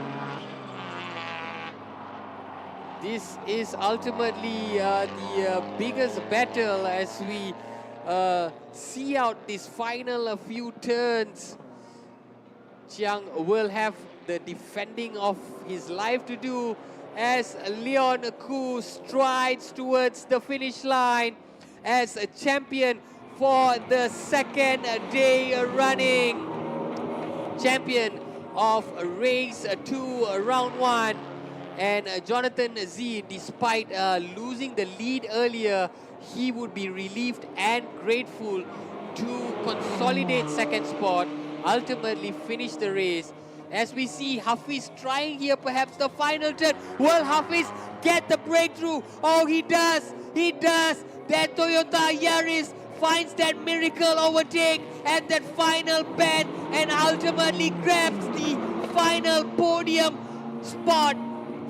[SPEAKER 1] This is ultimately the biggest battle as we see out these final few turns. Chiang will have the defending of his life to do as Leon Koo strides towards the finish line as a champion for the second day running. Champion of race 2, round 1. And Jonathan Z, despite losing the lead earlier, he would be relieved and grateful to consolidate second spot, ultimately finish the race. As we see Hafiz trying here perhaps the final turn. Will Hafiz get the breakthrough? Oh, he does! He does! That Toyota Yaris finds that miracle overtake at that final bend and ultimately grabs the final podium spot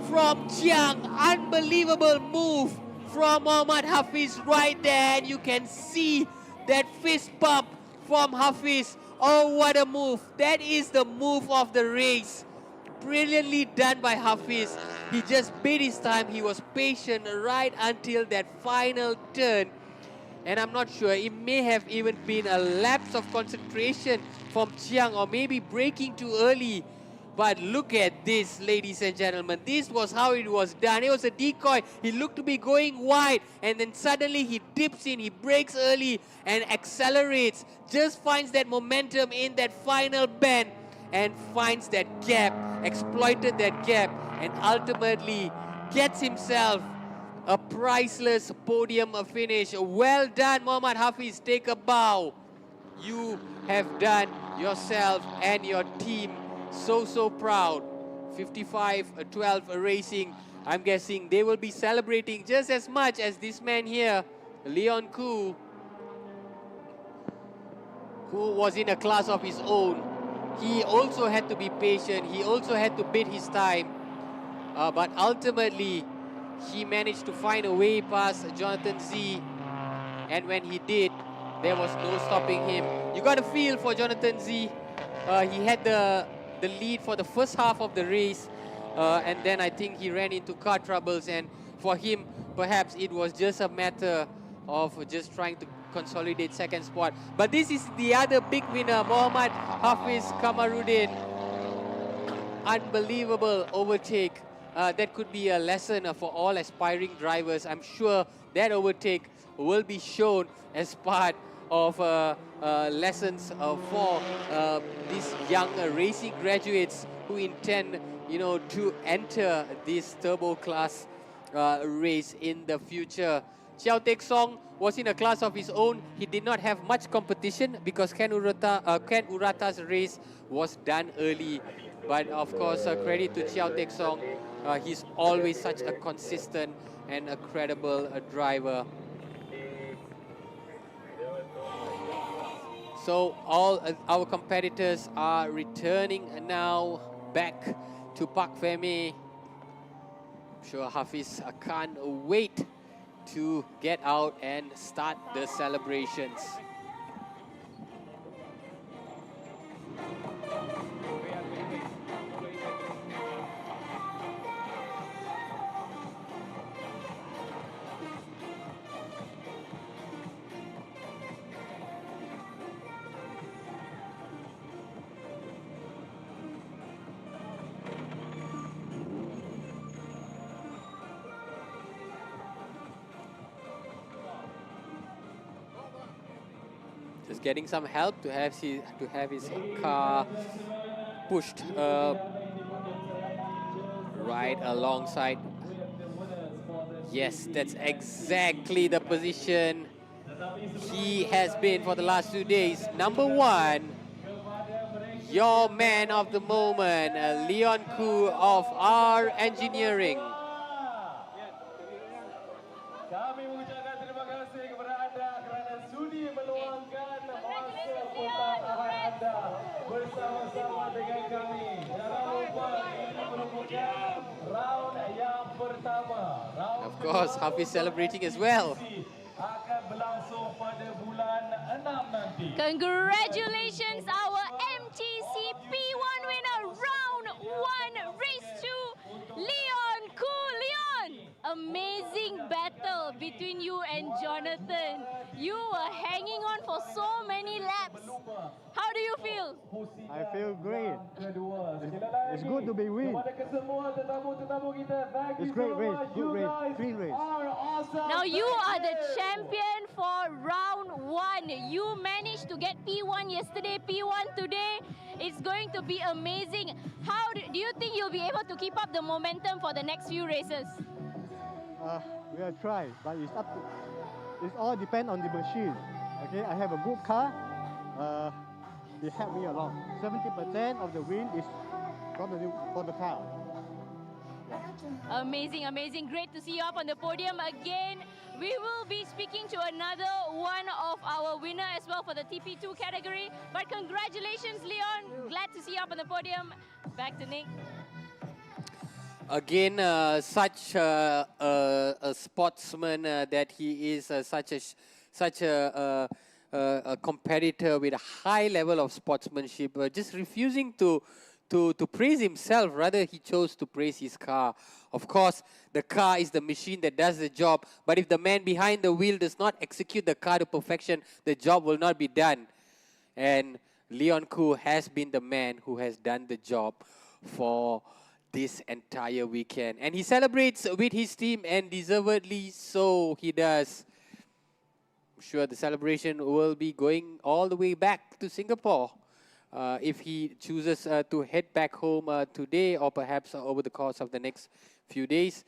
[SPEAKER 1] from Chiang. Unbelievable move from Mohammad Hafiz right there, and you can see that fist bump from Hafiz. Oh, what a move. That is the move of the race. Brilliantly done by Hafiz. He just bid his time. He was patient right until that final turn. And I'm not sure, it may have even been a lapse of concentration from Chiang, or maybe braking too early. But look at this, ladies and gentlemen. This was how it was done. It was a decoy. He looked to be going wide, and then suddenly he dips in, he brakes early and accelerates. Just finds that momentum in that final bend and finds that gap, exploited that gap, and ultimately gets himself a priceless podium finish. Well done, Mohammad Hafiz. Take a bow. You have done yourself and your team so proud. 55-12 Racing. I'm guessing they will be celebrating just as much as this man here, Leon Koo, who was in a class of his own. He also had to be patient. He also had to bid his time. But ultimately, he managed to find a way past Jonathan Z. And when he did, there was no stopping him. You got a feel for Jonathan Z. He had the lead for the first half of the race. And then I think he ran into car troubles. And for him, perhaps it was just a matter of just trying to consolidate second spot. But this is the other big winner, Mohammad Hafiz Kamarudin. Unbelievable overtake. That could be a lesson for all aspiring drivers. I'm sure that overtake will be shown as part of lessons for these young racing graduates who intend, to enter this turbo class race in the future. Chiao Tek Song was in a class of his own. He did not have much competition because Ken Urata's race was done early. But of course, credit to Chiao Tek Song. He's always such a consistent and a credible driver. So all our competitors are returning now back to Park Fermé. I'm sure Hafiz can't wait to get out and start the celebrations. Just getting some help to have his car pushed right alongside. Yes, that's exactly the position he has been for the last 2 days. Number 1, your man of the moment, Leon Koo of R Engineering.
[SPEAKER 4] Kami mengucapkan terima kasih kepada anda kerana sudi meluangkan masa pertahanan anda bersama-sama dengan kami. Jangan lupa ini merupakan round yang pertama.
[SPEAKER 1] Of course, Hafiz celebrating as well.
[SPEAKER 4] Akan berlangsung pada bulan 6 nanti.
[SPEAKER 3] Congratulations, our MTC P1 winner, round 1, race 2, Leon Koo. Leon, amazing battle between you and Jonathan. You were hanging on for so many laps. How do you feel?
[SPEAKER 10] I feel great. It's good to be win. It's great race, good race, clean race.
[SPEAKER 3] Now you are the champion for round 1. You managed to get P1 yesterday, P1 today. It's going to be amazing. How do you think you'll be able to keep up the momentum for the next few races?
[SPEAKER 10] We'll try, but it's all depend on the machine. Okay, I have a good car. It helped me a lot. 70% of the win is for the car.
[SPEAKER 3] Amazing, amazing. Great to see you up on the podium again. We will be speaking to another one of our winner as well for the TP2 category. But congratulations, Leon. Glad to see you up on the podium. Back to Nick.
[SPEAKER 1] Again, such a sportsman that he is, such a competitor with a high level of sportsmanship, just refusing to praise himself. Rather, he chose to praise his car. Of course, the car is the machine that does the job. But if the man behind the wheel does not execute the car to perfection, the job will not be done. And Leon Koo has been the man who has done the job for this entire weekend. And he celebrates with his team, and deservedly so he does. I'm sure the celebration will be going all the way back to Singapore if he chooses to head back home today, or perhaps over the course of the next few days.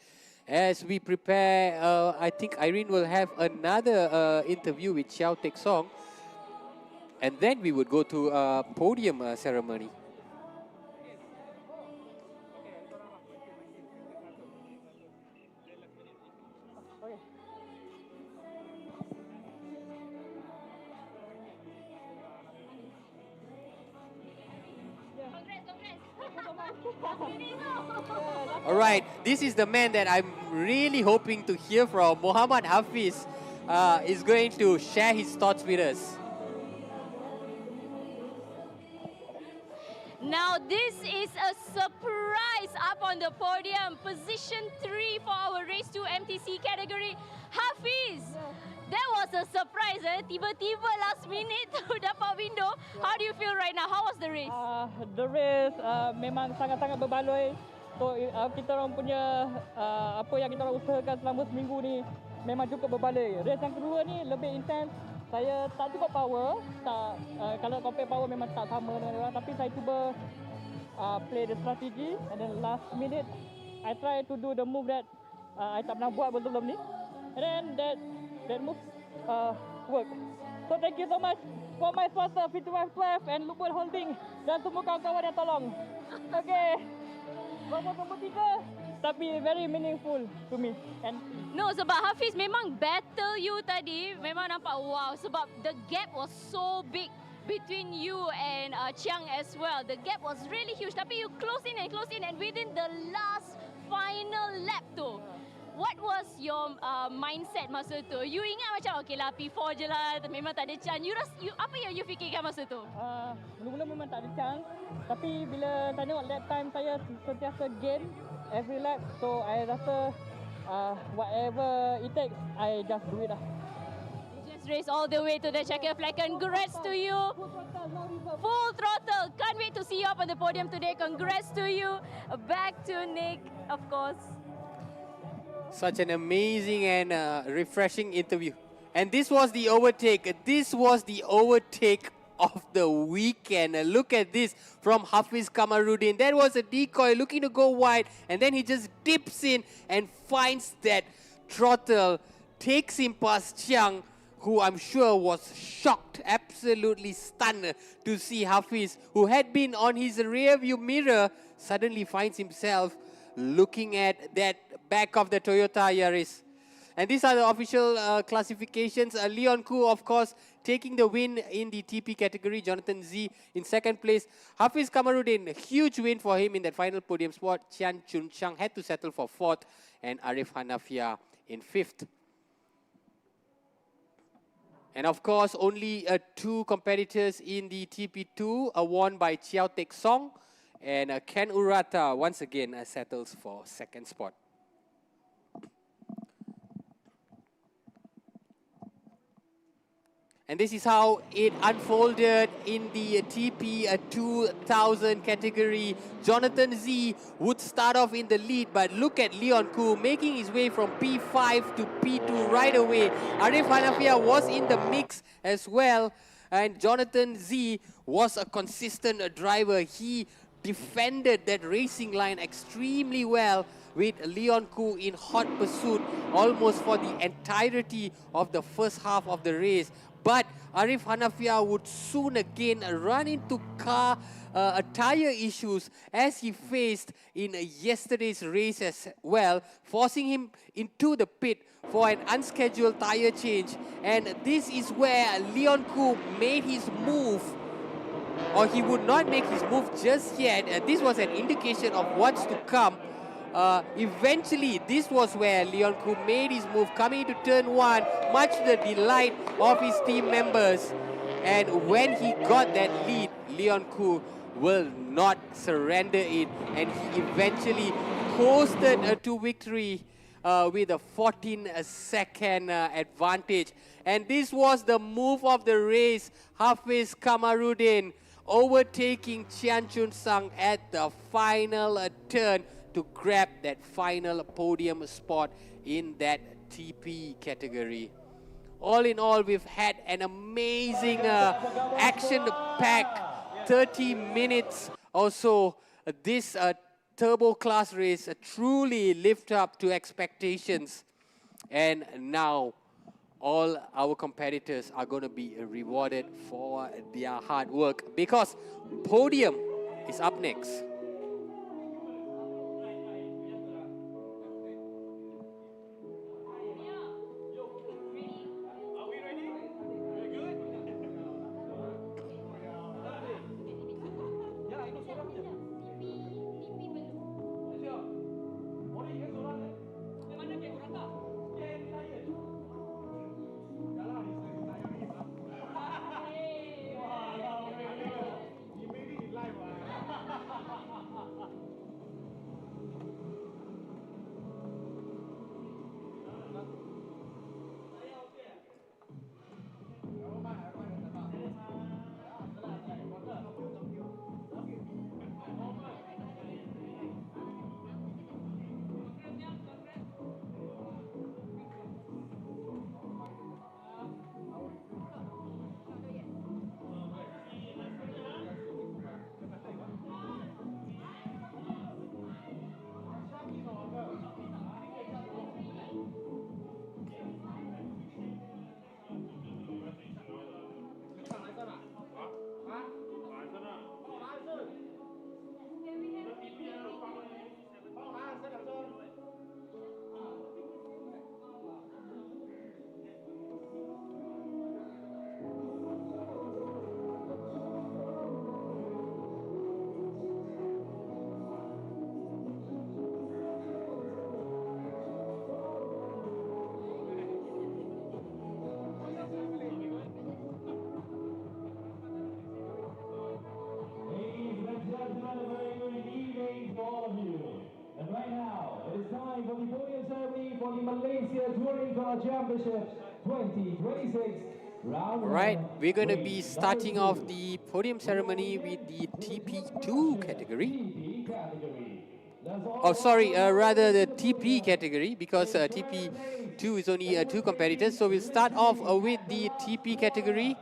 [SPEAKER 1] As we prepare, I think Irene will have another interview with Xiao Tek Song, and then we would go to a podium ceremony. All right, this is the man that I'm really hoping to hear from. Muhammad Hafiz is going to share his thoughts with us.
[SPEAKER 3] Now this is a surprise up on the podium. Position 3 for our race 2 MTC category. Hafiz, that was a surprise. Tiba-tiba last minute to dapat window. How do you feel right now? How was the race?
[SPEAKER 11] The race memang sangat-sangat berbaloi. So kita orang punya apa yang kita orang usahakan selama seminggu ni memang cukup berbaloi. Race yang kedua ni lebih intense. Saya tak cukup power, kalau compare power memang tak sama dengan orang, tapi saya cuba play the strategy, and then last minute I try to do the move that I tak pernah buat sebelum ni, and then that move work. So thank you so much for my sponsor Fit12 and Lubul Holding dan semua kawan-kawan yang tolong. Okay, nombor 3 tapi very meaningful to me. And
[SPEAKER 3] no, sebab Hafiz memang battle you tadi memang nampak wow, sebab the gap was so big between you and Chiang as well. The gap was really huge, tapi you close in and within the last final lap tu, what was your mindset masa tu? You ingat macam okay lah P4 je lah, memang tak ada chance. Apa yang you fikirkan masa tu?
[SPEAKER 11] Mula-mula memang tak ada chance, tapi bila saya tengok lap time saya sentiasa gain every lap, so I rasa whatever it takes, I just do it lah.
[SPEAKER 3] You just race all the way to the checker flag. Congrats to you. Full throttle. Can't wait to see you up on the podium today. Congrats to you. Back to Nick, of course.
[SPEAKER 1] Such an amazing and refreshing interview And this was the overtake. This was the overtake of the weekend. Look at this from Hafiz Kamarudin. That was a decoy looking to go wide, and then he just dips in and finds that throttle, takes him past Chiang, who I'm sure was shocked, absolutely stunned to see Hafiz, who had been on his rear view mirror, suddenly finds himself looking at that back of the Toyota Yaris. And these are the official classifications. Leon Koo, of course, taking the win in the TP category. Jonathan Z in second place. Hafiz Kamarudin, a huge win for him in that final podium spot. Chian Chun Chang had to settle for fourth. And Arif Hanafia in fifth. And of course, only two competitors in the TP2 are won by Chiao Tek Song. And Ken Urata, once again, settles for second spot. And this is how it unfolded in the TP2000 category. Jonathan Z would start off in the lead, but look at Leon Koo making his way from P5 to P2 right away. Arif Hanafia was in the mix as well, and Jonathan Z was a consistent driver. He defended that racing line extremely well with Leon Koo in hot pursuit almost for the entirety of the first half of the race. But Arif Hanafia would soon again run into tire issues as he faced in yesterday's race as well, forcing him into the pit for an unscheduled tire change. And this is where Leon Koo made his move, or he would not make his move just yet. This was an indication of what's to come. Eventually, this was where Leon Koo made his move, coming into turn one, much to the delight of his team members. And when he got that lead, Leon Koo will not surrender it, and he eventually coasted to victory with a 14-second advantage. And this was the move of the race. Hafiz Kamarudin overtaking Chian Chun Sang at the final turn to grab that final podium spot in that TP category. All in all, we've had an amazing action-packed 30 minutes or so. This turbo class race truly lived up to expectations. And now all our competitors are going to be rewarded for their hard work, because podium is up next.
[SPEAKER 12] for the Malaysia Touring Car Championships 2026.
[SPEAKER 1] Alright, we're going to be starting off the podium ceremony with the TP2 category. Oh, sorry, rather the TP category, because TP2 is only 2 competitors. So we'll start off with the TP category.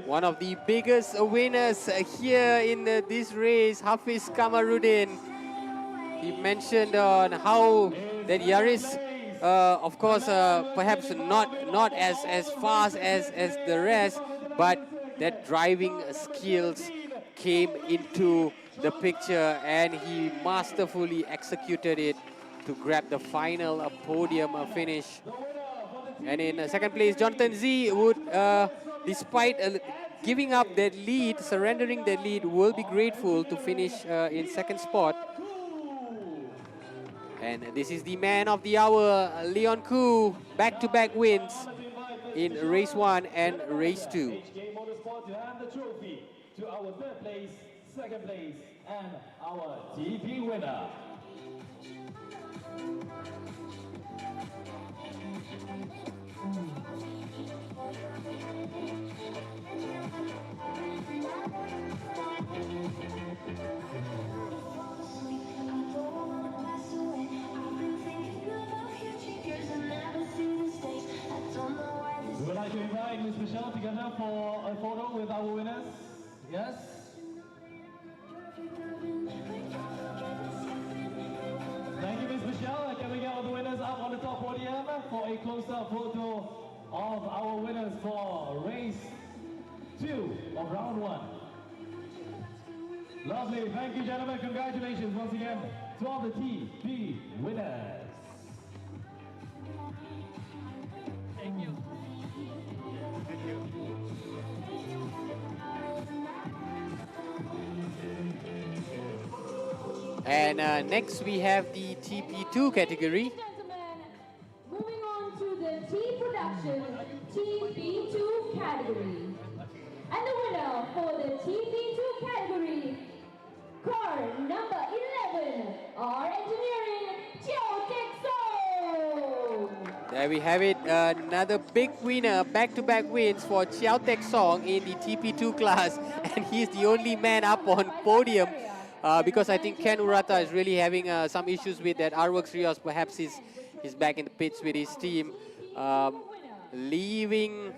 [SPEAKER 1] One of the biggest winners here in this race, Hafiz Kamarudin. He mentioned on how that Yaris, of course, perhaps not as fast as the rest, but that driving skills came into the picture, and he masterfully executed it to grab the final podium finish. And in second place, Jonathan Z would, despite giving up that lead, surrendering that lead, will be grateful to finish in second spot. And this is the man of the hour, Leon Koo, back-to-back wins in race 1 and race 2.
[SPEAKER 12] To hand the trophy to our third place, second place, and our TP winner. We would like to invite Ms. Michelle together for a photo with our winners. Yes? Thank you, Ms. Michelle. Can we get all the winners up on the top podium for a close-up photo of our winners for race 2 of round 1. Lovely. Thank you, gentlemen. Congratulations once again to all the TP winners. Thank you.
[SPEAKER 1] And next we have the TP2 category.
[SPEAKER 3] Moving on to the T Production TP2 category. And the winner for the TP2 category, car number 11, our engineering, Chiao Tek-song.
[SPEAKER 1] There we have it, another big winner, back-to-back wins for Chiao Tek-song in the TP2 class. And he's the only man up on podium. Because I think Ken Urata is really having some issues with that. Arworks Rios, perhaps he's back in the pits with his team, leaving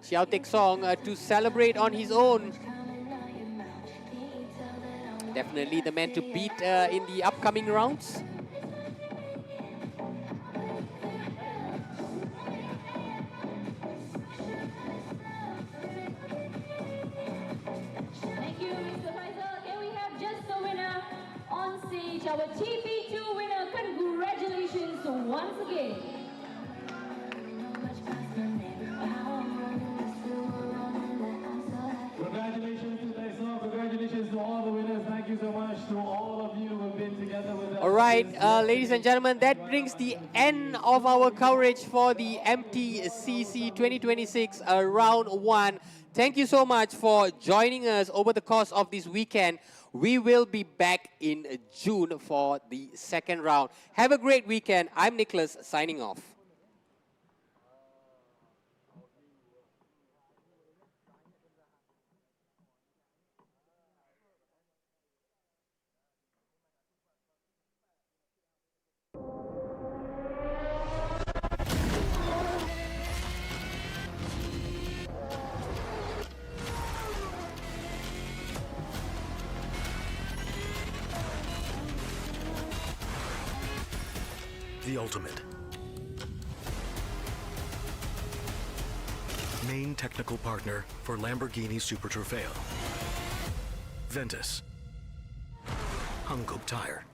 [SPEAKER 1] Chiao Tek-song to celebrate on his own. Definitely the man to beat in the upcoming rounds.
[SPEAKER 3] Our TP2 winner, congratulations once again.
[SPEAKER 12] Congratulations to Tek-song, congratulations to all the winners. Thank you so much to all of you who have been together with us.
[SPEAKER 1] All right, ladies and gentlemen, that brings the end of our coverage for the MTCC 2026 round 1. Thank you so much for joining us over the course of this weekend. We will be back in June for the second round. Have a great weekend. I'm Nicholas, signing off.
[SPEAKER 2] The ultimate. Main technical partner for Lamborghini Super Trofeo. Ventus. Hankook Tire.